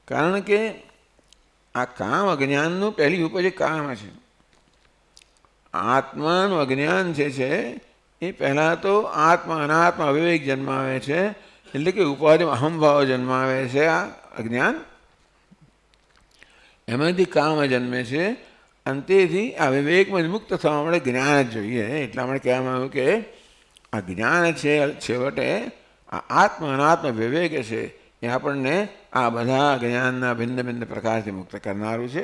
કારણ કે આ કામ અજ્ઞાનનું પહેલી ઉપજ કામ છે. આત્માનું અજ્ઞાન જે છે એ પહેલાં તો આત્મા અનાત્મા અવિવેક જન્માવે છે, એટલે કે ઉપાધિમાં અહમભાવ જન્માવે છે આ અજ્ઞાન. એમાંથી કામ જન્મે છે. અંતેથી આ વિવેકમાં મુક્ત થવા માટે જ્ઞાન જ જોઈએ. એટલા માટે કહેવામાં આવ્યું કે આ જ્ઞાન છે છેવટે આ આત્મ અનાત્મ વિવેક છે એ આપણને આ બધા જ્ઞાનના ભિન્ન ભિન્ન પ્રકારથી મુક્ત કરનારું છે.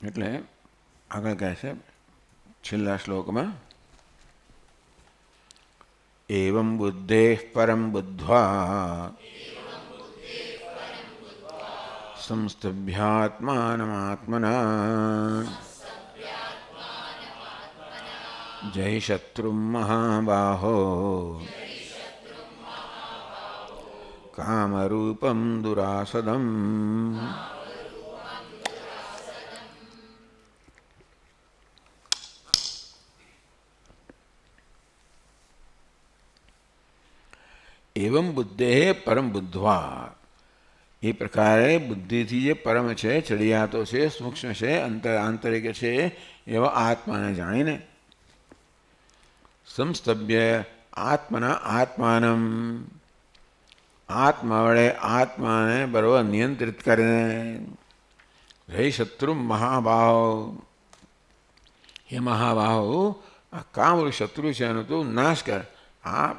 એટલે આગળ કહે છે છેલ્લા શ્લોકમાં, એવં બુદ્ધેઃ પરમ બુદ્ધ્વા સંસ્તભ્યાત્માનમાત્મના જય શત્રું મહાબાહો કામરૂપમ દુરાસદમ. એવં બુદ્ધે પરમ બુદ્ધવા. એ પ્રકારે બુદ્ધિથી જે પરમ છે, ચડિયાતો છે, સૂક્ષ્મ છે, આંતરિક છે એવા આત્માને જાણીને સંસ્તભ્ય આત્મના આત્માનમ, આત્મા વડે આત્માને બરોબર નિયંત્રિત કરીને હે શત્રુ મહાબાહો, હે મહાબાહો આ કામરૂપ શત્રુ છે એનો તું નાશ કર. આ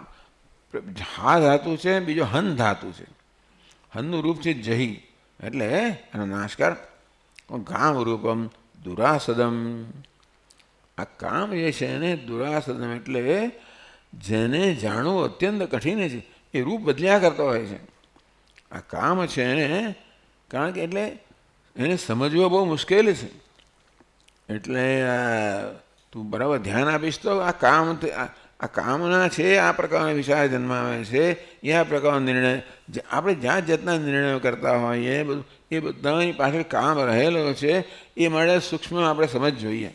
હા ધાતુ છે, બીજો હન ધાતુ છે. હનનું રૂપ છે જહી, એટલે એનો નાશ કર. કામ રૂપમ દુરાસદમ. આ કામ જે છે એને દુરાસદમ એટલે જેને જાણવું અત્યંત કઠિન છે. એ રૂપ બદલ્યા કરતો હોય છે આ કામ છે એને. કારણ કે એટલે એને સમજવો બહુ મુશ્કેલ છે. એટલે તું બરાબર ધ્યાન આપીશ તો આ કામ આ કામના છે આ પ્રકારના વિચાર જન્માવે છે. એ આ પ્રકારનો નિર્ણય આપણે જાત જાતના નિર્ણયો કરતા હોઈએ બધું એ બધાની પાછળ કામ રહેલો છે. એ માટે સૂક્ષ્મ આપણે સમજ જોઈએ.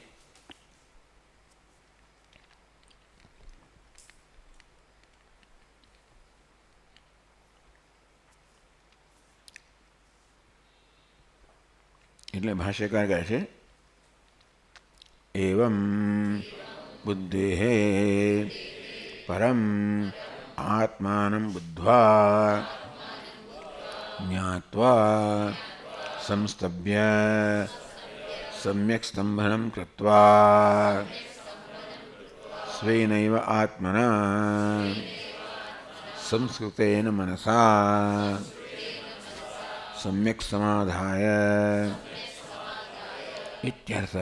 એટલે ભાષ્યકાર કહે છે એવં બુદ્ધેઃ પરમ આત્માनं બુદ્ધ્વા જ્ઞાત્વા સંસ્તભ્ય સમ્યક સ્તંભनं કૃત્વા સ્વેનૈવ આત્મના સંસ્કૃતેન મનસા સમ્યક સમાધાય ઇત્યર્થઃ.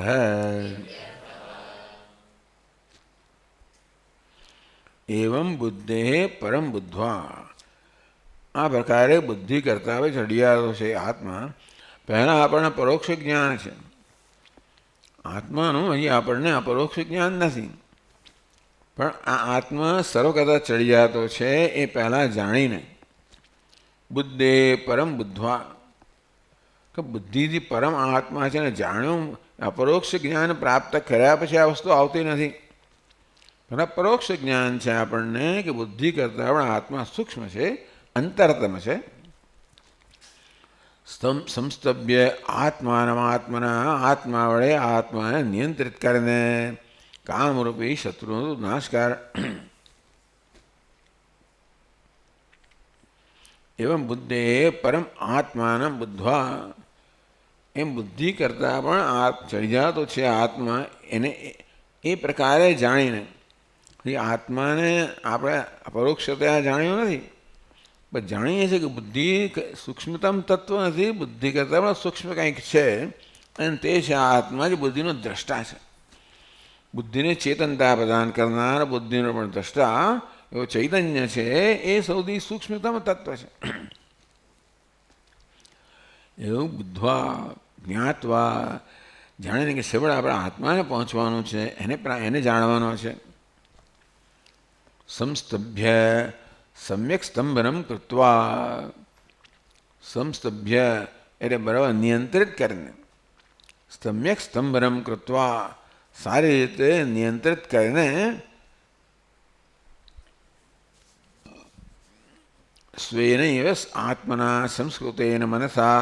એવમ બુદ્ધે પરમ બુદ્ધવા. આ પ્રકારે બુદ્ધિ કરતા હવે ચડિયાતો છે આત્મા. પહેલાં આપણને પરોક્ષ જ્ઞાન છે આત્માનું, અહીં આપણને અપરોક્ષ જ્ઞાન નથી. પણ આ આત્મા સર્વ કરતા ચડિયાતો છે એ પહેલાં જાણીને બુદ્ધે પરમ બુદ્ધવા, કે બુદ્ધિથી પરમ આત્મા છે ને જાણ્યું. અપરોક્ષ જ્ઞાન પ્રાપ્ત કર્યા પછી આ વસ્તુ આવતી નથી. પણ પરોક્ષ જ્ઞાન છે આપણને કે બુદ્ધિ કરતાં પણ આત્મા સૂક્ષ્મ છે, અંતરતમ છે. સંસ્તભ્ય આત્માના આત્મા વડે આત્માને નિયંત્રિત કરીને કામરૂપી શત્રુનો નાશકાર. એવમ બુદ્ધે પરમ આત્માન બુદ્ધવા, એમ બુદ્ધિ કરતાં પણ ચડિયાતો છે આત્મા, એને એ પ્રકારે જાણીને. આત્માને આપણે અપરોક્ષતયા જાણ્યું નથી, પણ જાણીએ છીએ કે બુદ્ધિ સૂક્ષ્મતમ તત્વ નથી, બુદ્ધિ કરતાં પણ સૂક્ષ્મ કંઈક છે, અને તે છે આ આત્મા જે બુદ્ધિનો દ્રષ્ટા છે. બુદ્ધિને ચેતનતા પ્રદાન કરનાર, બુદ્ધિનો પણ દ્રષ્ટા એવો ચૈતન્ય છે, એ સૌથી સૂક્ષ્મતમ તત્વ છે. એવું બુદ્ધવા જ્ઞાત્વા, જાણીને કે સેવડ આપણે આત્માને પહોંચવાનું છે, એને જાણવાનો છે. સંસ્તભ્ય સમ્યક સ્તંભનમ કૃત્વા, સંસ્તભ્ય એટલે બરાબર નિયંત્રિત કરીને, સમ્યક સ્તંભનમ કૃત્વા સારી રીતે નિયંત્રિત કરીને, સ્વેનૈવ આત્મના સંસ્કૃતેન મનસા,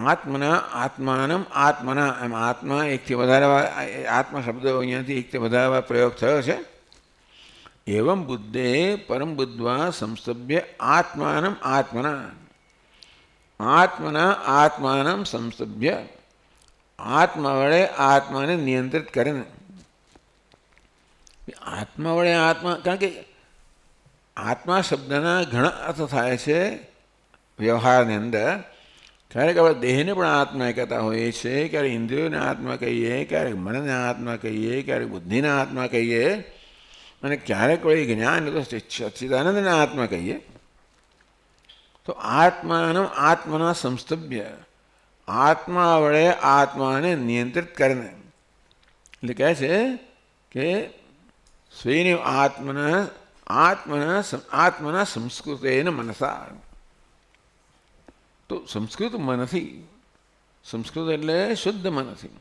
આત્મના આત્માનમ આત્મના, એમ આત્મા એકથી વધારે આત્મા શબ્દ અહીંયાથી એકથી વધારે પ્રયોગ થયો છે. એવમ બુદ્ધે પરમ બુદ્ધવા સંસ્તભ્ય આત્માનમ આત્મના, આત્મના આત્માનમ સંસ્તભ્ય, આત્મા વડે આત્માને નિયંત્રિત કરીને. આત્મા વડે આત્મા, કારણ કે આત્મા શબ્દના ઘણા અર્થ થાય છે વ્યવહારની અંદર. ક્યારેક આપણે દેહને પણ આત્મા કહેતા હોઈએ છીએ, ક્યારેક ઇન્દ્રિયોને આત્મા કહીએ, ક્યારેક મનને આત્મા કહીએ, ક્યારેક બુદ્ધિને આત્મા કહીએ, અને ક્યારેક વળી જ્ઞાન તો સચ્ચિદાનંદને આત્મા કહીએ. તો આત્મના સંસ્તભ્ય, આત્મા વડે આત્માને નિયંત્રિત કરીને. એટલે કહે છે કે સ્વેને આત્મના સંસ્કૃતેન મનસા. તો સંસ્કૃત મનથી, સંસ્કૃત એટલે શુદ્ધ મનથી,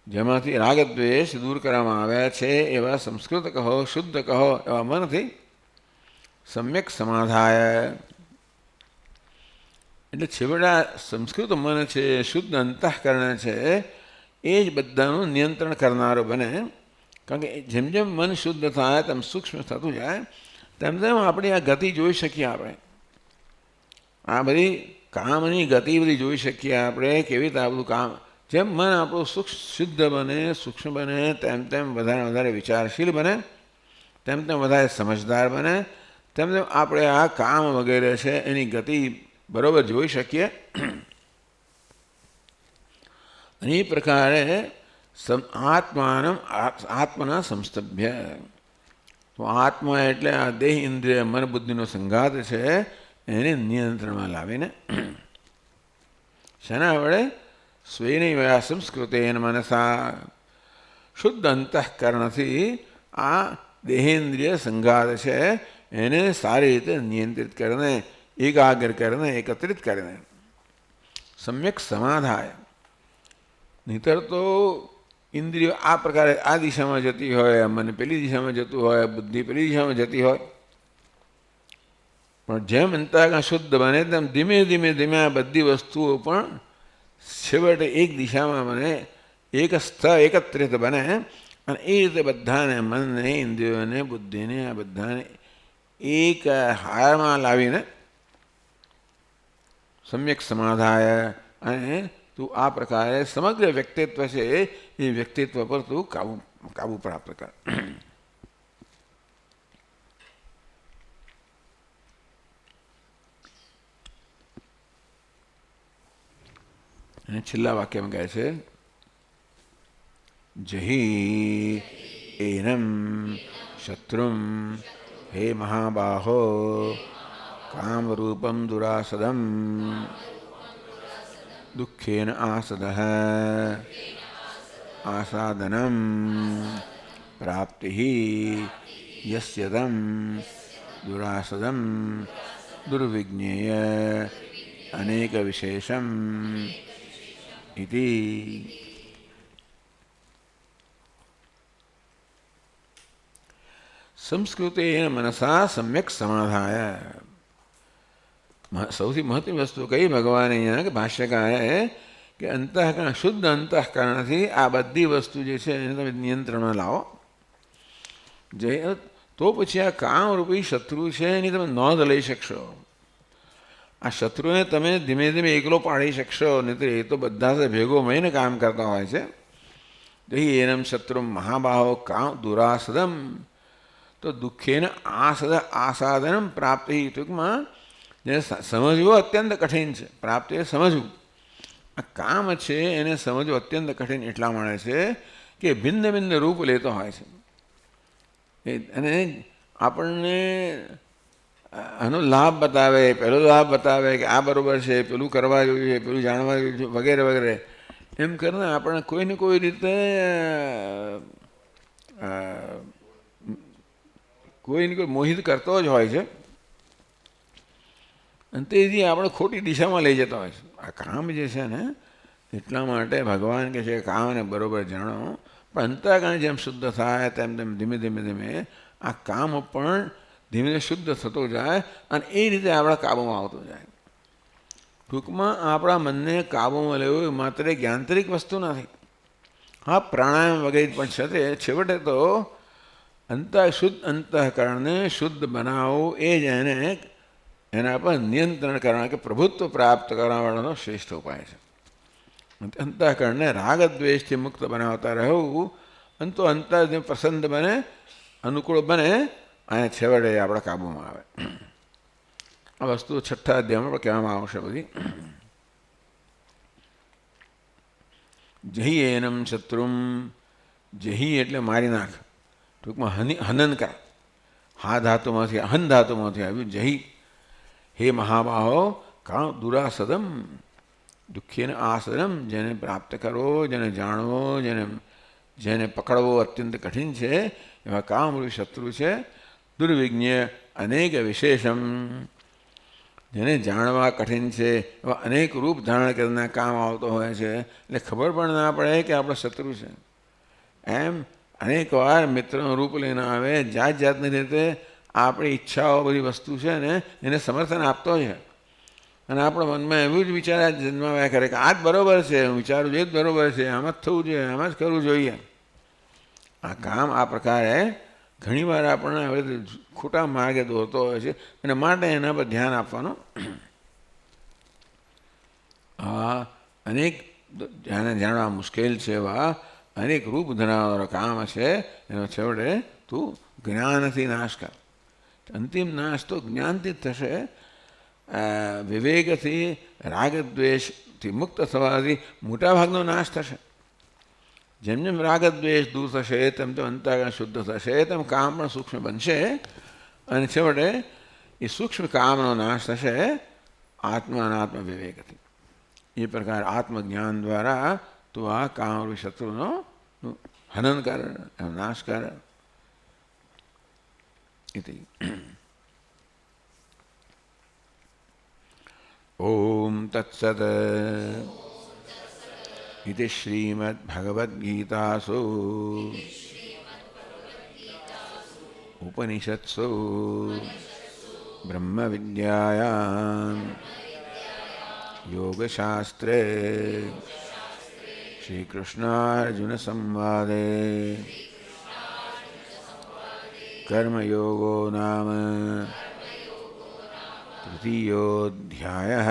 જેમાંથી રાગદ્વેષ દૂર કરવામાં આવ્યા છે એવા સંસ્કૃત કહો, શુદ્ધ કહો એવા મનથી સમ્યક સમાધાય. એટલે છેવડા સંસ્કૃત મન છે, શુદ્ધ અંતઃકરણ છે, એ જ બધાનું નિયંત્રણ કરનારો બને. કારણ કે જેમ જેમ મન શુદ્ધ થાય તેમ સૂક્ષ્મ થતું જાય, તેમ તેમ આપણી આ ગતિ જોઈ શકીએ. આપણે આ બધી કામની ગતિ બધી જોઈ શકીએ આપણે, કેવી રીતે આ બધું કામ. જેમ મન આપણું શુદ્ધ બને, સૂક્ષ્મ બને, તેમ તેમ વધારે વધારે વિચારશીલ બને, તેમ તેમ વધારે સમજદાર બને, તેમ તેમ આપણે આ કામ વગેરે છે એની ગતિ બરાબર જોઈ શકીએ. અને એ પ્રકારે આત્મના સંસ્તભ્ય. તો આત્મા એટલે આ દેહ ઇન્દ્રિય મન બુદ્ધિનો સંઘાત છે, એને નિયંત્રણમાં લાવીને શેના વડે? સ્વેનૈવ સંસ્કૃતેન મનસા, શુદ્ધ અંતઃકરણથી આ દેહેન્દ્રિય સંઘાત છે એને સારી રીતે નિયંત્રિત કરીને, એકાગ્ર કરીને, એકત્રિત કરીને સમ્યક સમાધાય. નહીતર તો ઇન્દ્રિયો આ પ્રકારે આ દિશામાં જતી હોય, મન પેલી દિશામાં જતું હોય, બુદ્ધિ પેલી દિશામાં જતી હોય. પણ જેમ અંતઃકરણ શુદ્ધ બને તેમ ધીમે ધીમે ધીમે આ બધી વસ્તુઓ પણ છેવટે એક દિશામાં બને, એકત્રિત બને. અને એ રીતે બધાને, મનને, ઇન્દ્રિયોને, બુદ્ધિને, આ બધાને એક હારમાં લાવીને સમ્યક સમાધાય. અને તું આ પ્રકારે સમગ્ર વ્યક્તિત્વ છે એ વ્યક્તિત્વ પર તું કાબુ પ્રાપ્ત કર. અને છેલ્લા વાક્યમાં કહે છે જહિ એનમ શત્રુમ હે મહાબાહો કામરૂપમ દુરાસદમ દુઃખેન આસદઃ આસાદનમ પ્રાપ્તિ યસ્ય તમ દુરાસદમ દુર્વિજ્ઞેય અનેક વિશેષમ ઇતિ. સંસ્કૃતેન મનસા સમ્યક સમાધાય. સૌથી મહત્વની વસ્તુ કઈ ભગવાને અહીંયા કે ભાષ્યકારે કે અંતઃકરણ શુદ્ધ અંતઃકરણથી આ બધી વસ્તુ જે છે એને તમે નિયંત્રણમાં લાવો. જે તો પછી આ કામરૂપી શત્રુ છે એની તમે નોંધ લઈ શકશો. આ શત્રુને તમે ધીમે ધીમે એકલો પાડી શકશો, નહીં તો એ તો બધા સાથે ભેગો મળીને કામ કરતા હોય છે. જહી એનમ શત્રુ મહાબાહો કામ દુરાસદમ તો દુઃખેન આસાદનમ પ્રાપ્તિ. ટૂંકમાં જેને સમજવું અત્યંત કઠિન છે. પ્રાપ્તિ સમજવું. આ કામ છે એને સમજવું અત્યંત કઠિન એટલા માટે છે કે ભિન્ન ભિન્ન રૂપ લેતો હોય છે. અને આપણને આનો લાભ બતાવે, પેલો લાભ બતાવે કે આ બરાબર છે, પેલું કરવા જોઈએ, પેલું જાણવા જોઈએ વગેરે વગેરે એમ કરીને આપણે કોઈને કોઈ રીતે કોઈને કોઈ મોહિત કરતો જ હોય છે. અને તેથી આપણે ખોટી દિશામાં લઈ જતા હોય છે. આ કામ જે છે ને એટલા માટે ભગવાન કહે છે કામને બરાબર જાણો, પણ અંતઃકરણ જેમ શુદ્ધ થાય તેમ તેમ ધીમે ધીમે ધીમે આ કામ પણ ધીમે ધીમે શુદ્ધ થતો જાય અને એ રીતે આપણા કાબૂમાં આવતો જાય. ટૂંકમાં આપણા મનને કાબૂમાં લેવું એ માત્ર એક યાંત્રિક વસ્તુ નથી. હા, પ્રાણાયામ વગેરે પણ છે. છેવટે તો શુદ્ધ અંતઃકરણને શુદ્ધ બનાવવું એ જ એના પર નિયંત્રણ કરવા કે પ્રભુત્વ પ્રાપ્ત કરવાવાળાનો શ્રેષ્ઠ ઉપાય છે. અંતઃકરણને રાગદ્વેષથી મુક્ત બનાવતા રહેવું અને તો અંતર પ્રસન્ન બને, અનુકૂળ બને અને છેવટે આપણા કાબૂમાં આવે. આ વસ્તુ 6થા અધ્યાયમાં પણ કહેવામાં આવશે બધી. જહી એનમ શત્રુમ. જહી એટલે મારી નાખ. ટૂંકમાં હનન કર. હા ધાતુમાંથી અહન ધાતુમાંથી આવ્યું જહી. હે મહાબાહો કામ દુરાસદમ દુઃખીને આસદમ. જેને પ્રાપ્ત કરવો, જેને જાણવો, જેને પકડવો અત્યંત કઠિન છે એવા કામરૂપી શત્રુ છે. દુર્વિજ્ઞ અનેક વિશેષમ. જેને જાણવા કઠિન છે એવા અનેક રૂપ ધારણ કરીને કામ આવતો હોય છે. એટલે ખબર પણ ના પડે કે આપણો શત્રુ છે. એમ અનેક વાર મિત્રનું રૂપ લઈને આવે, જાત જાતની રીતે આપણી ઈચ્છાઓ બધી વસ્તુ છે ને એને સમર્થન આપતો છે. અને આપણા મનમાં એવું જ વિચાર જન્માવ્યા કરે કે આ જ બરાબર છે, હું વિચારું છું એ જ બરાબર છે, આમ જ થવું જોઈએ, આમ જ કરવું જોઈએ. આ કામ આ પ્રકારે ઘણીવાર આપણને હવે ખોટા માર્ગે દોરતો હોય છે. અને માટે એના પર ધ્યાન આપવાનું. આ અનેક જાણવા મુશ્કેલ છે એવા અનેક રૂપ ધરાવનારો કામ છે. એનો છેવટે તું જ્ઞાનથી નાશ કર. અંતિમ નાશ તો જ્ઞાનથી જ થશે. વિવેકથી રાગદ્વેષથી મુક્ત થવાથી મોટાભાગનો નાશ થશે. જેમ જેમ રાગદ્વેષ દૂર થશે તેમ તેમ અંતઃકરણ શુદ્ધ થશે, તેમ કામ પણ સૂક્ષ્મ બનશે. અને છેવટે એ સૂક્ષ્મ કામનો નાશ થશે આત્મા અનાત્મ વિવેકથી. એ પ્રકાર આત્મજ્ઞાન દ્વારા તું આ કામરૂપી શત્રુનો હનન કર, નાશ કર. ઓમ તત્સત ઇતિ શ્રીમદ્ભગવદ્ગીતાસુ ઉપનિષત્સુ બ્રહ્મવિદ્યાયાં યોગશાસ્ત્રે શ્રીકૃષ્ણાર્જુનસંવાદે કર્મયોગો નામ તૃતીયોધ્યાયઃ.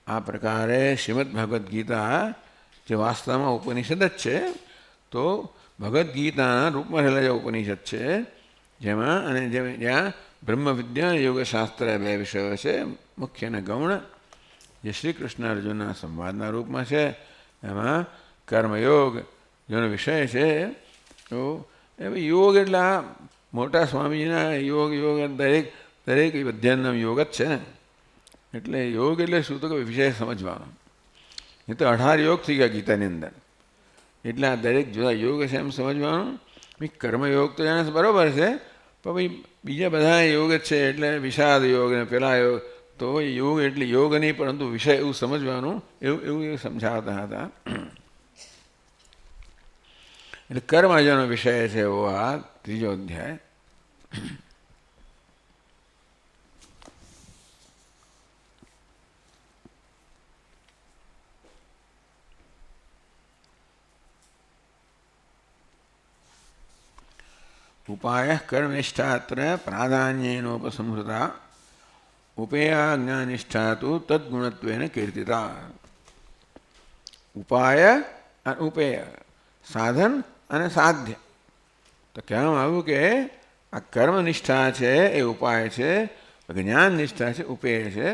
આ પ્રકારે શ્રીમદ ભગવદ્ ગીતા જે વાસ્તવમાં ઉપનિષદ જ છે, તો ભગવદ્ ગીતાના રૂપમાં રહેલા જે ઉપનિષદ છે જેમાં અને જ્યાં બ્રહ્મ વિદ્યા અને યોગશાસ્ત્ર બે વિષયો છે, મુખ્ય અને ગૌણ. જે શ્રી કૃષ્ણ અર્જુનના સંવાદના રૂપમાં છે એમાં કર્મયોગ જેનો વિષય છે તો એ યોગ એટલે આ મોટા સ્વામીજીના યોગ યોગ દરેક અધ્યાયનો યોગ જ છે ને. એટલે યોગ એટલે શું તો કે વિષય સમજવાનો. એ તો 18 યોગ થઈ ગયા ગીતાની અંદર. એટલે આ દરેક જુદા યોગ છે એમ સમજવાનું. કર્મયોગ તો જાણે બરાબર છે પણ ભાઈ બીજા બધા યોગ જ છે. એટલે વિષાદ યોગ ને પેલા યોગ તો યોગ એટલે યોગ નહીં પરંતુ વિષય એવું સમજવાનું એવું એ સમજાવતા હતા. એટલે કર્મ જેનો વિષય છે એવો આ 3જો અધ્યાય. उपाय कर्मनिष्ठात्र प्राधान्येनोपसंहृता उपेयाज्ञानिष्ठा तो तद्गुणत्वेन कीर्तिता. उपाय અને ઉપેય સાધન અને સાધ્ય. તો કહેવામાં આવ્યું કે આ કર્મનિષ્ઠા છે એ ઉપાય છે, જ્ઞાનનિષ્ઠા છે ઉપેય છે,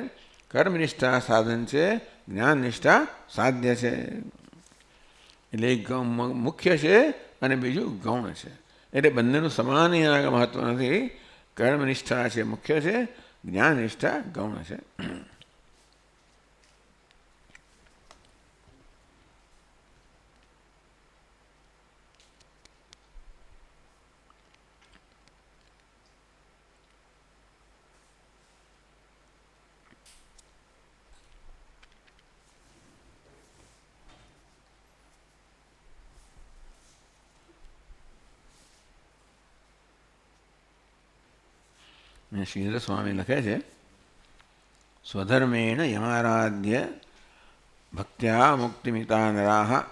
કર્મનિષ્ઠા સાધન છે, જ્ઞાનનિષ્ઠા સાધ્ય છે. એટલે એક મુખ્ય છે અને બીજું ગૌણ છે. એટલે બંનેનું સમાન આગળ મહત્વ નથી. કર્મનિષ્ઠા છે મુખ્ય છે, જ્ઞાનનિષ્ઠા ગૌણ છે. શ્રીધર સ્વામી લખે છે સ્વધર્મેણ યમારાધ્ય ભક્ત્યા મુક્તિમિતા નરાહ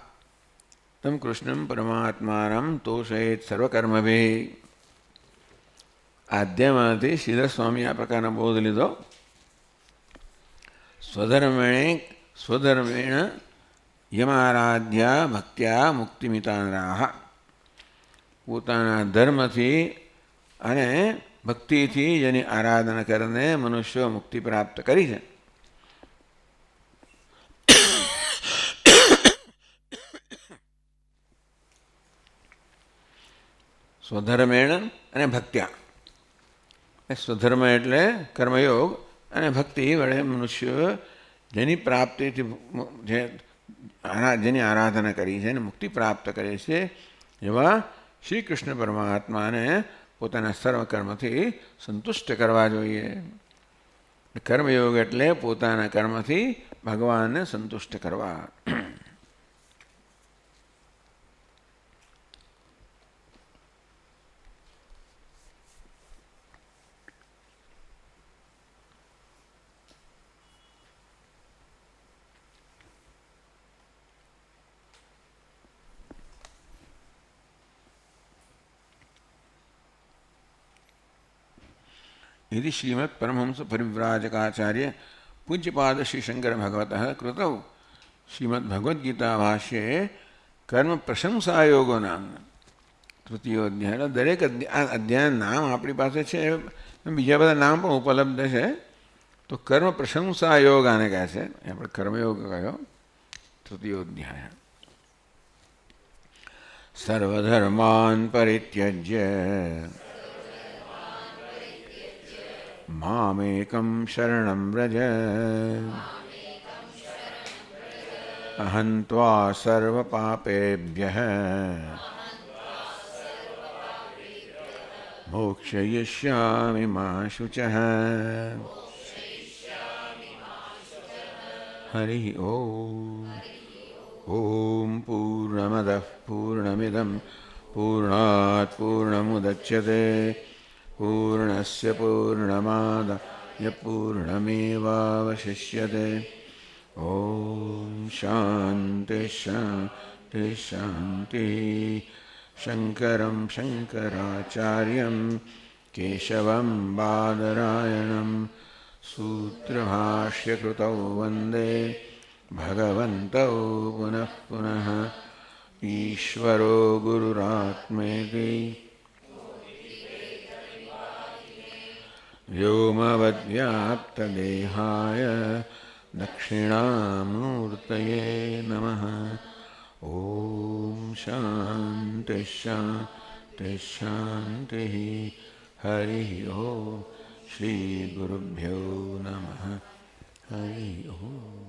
તમ કૃષ્ણમ પરમાત્માનમ તોષયેત સર્વકર્મભિ. આધ્યામાંથી શ્રીધર સ્વામી આ પ્રકારનો બોધ લીધો. સ્વધર્મેણ યમારાધ્યા ભક્ત્યા મુક્તિમિતા નરાહ. પોતાના ધર્મથી અને ભક્તિથી જેની આરાધના કરીને મનુષ્યો મુક્તિ પ્રાપ્ત કરી છે. સ્વધર્મેણ અને ભક્ત્યા. સ્વધર્મ એટલે કર્મયોગ અને ભક્તિ વડે મનુષ્યો જેની પ્રાપ્તિથી જેની આરાધના કરી છે અને મુક્તિ પ્રાપ્ત કરે છે એવા શ્રી કૃષ્ણ પરમાત્માને પોતાના સર્વકર્મથી સંતુષ્ટ કરવા જોઈએ. કર્મયોગ એટલે પોતાના કર્મથી ભગવાનને સંતુષ્ટ કરવા. यदि श्रीमत् परमहंस परिव्राजकाचार्य पूज्यपाद श्री शंकर भगवतः कृतौ श्रीमद् भगवद्गीता भाष्ये कर्म प्रशंसा योगो नाम तृतीयो अध्याय. दरेक अध्याय नाम अपनी पास है, बीजा बधा नाम पण उपलब्ध है. तो कर्म प्रशंसा योग आने कहે છે. આપણે કર્મયોગ કહ્યો તૃતીયો અધ્યાય. સર્વધર્માન પરિત્યજ્ય मामेकं शरणं व्रज अहं त्वा सर्वपापेभ्यः मोक्षयिष्यामि मा शुचः. हरि ओम पूर्णमदः पूर्णमिदं पूर्णात् पूर्णमुदच्यते पूर्णस्य पूर्णमादाय पूर्णमेवावशिष्यते. ओम शांति शांति शांति. शंकरं शंकराचार्यं केशवं बादरायणं सूत्रभाष्यकृतौ वन्दे भगवन्तौ पुनः पुनः. ईश्वरो गुरुरात्मेति व्योमवद्व्याप्तदेहाय दक्षिणामूर्तये नमः। ओम शांति शांति शांति। हरि ओम। श्री गुरुभ्यो नमः। हरि ओम।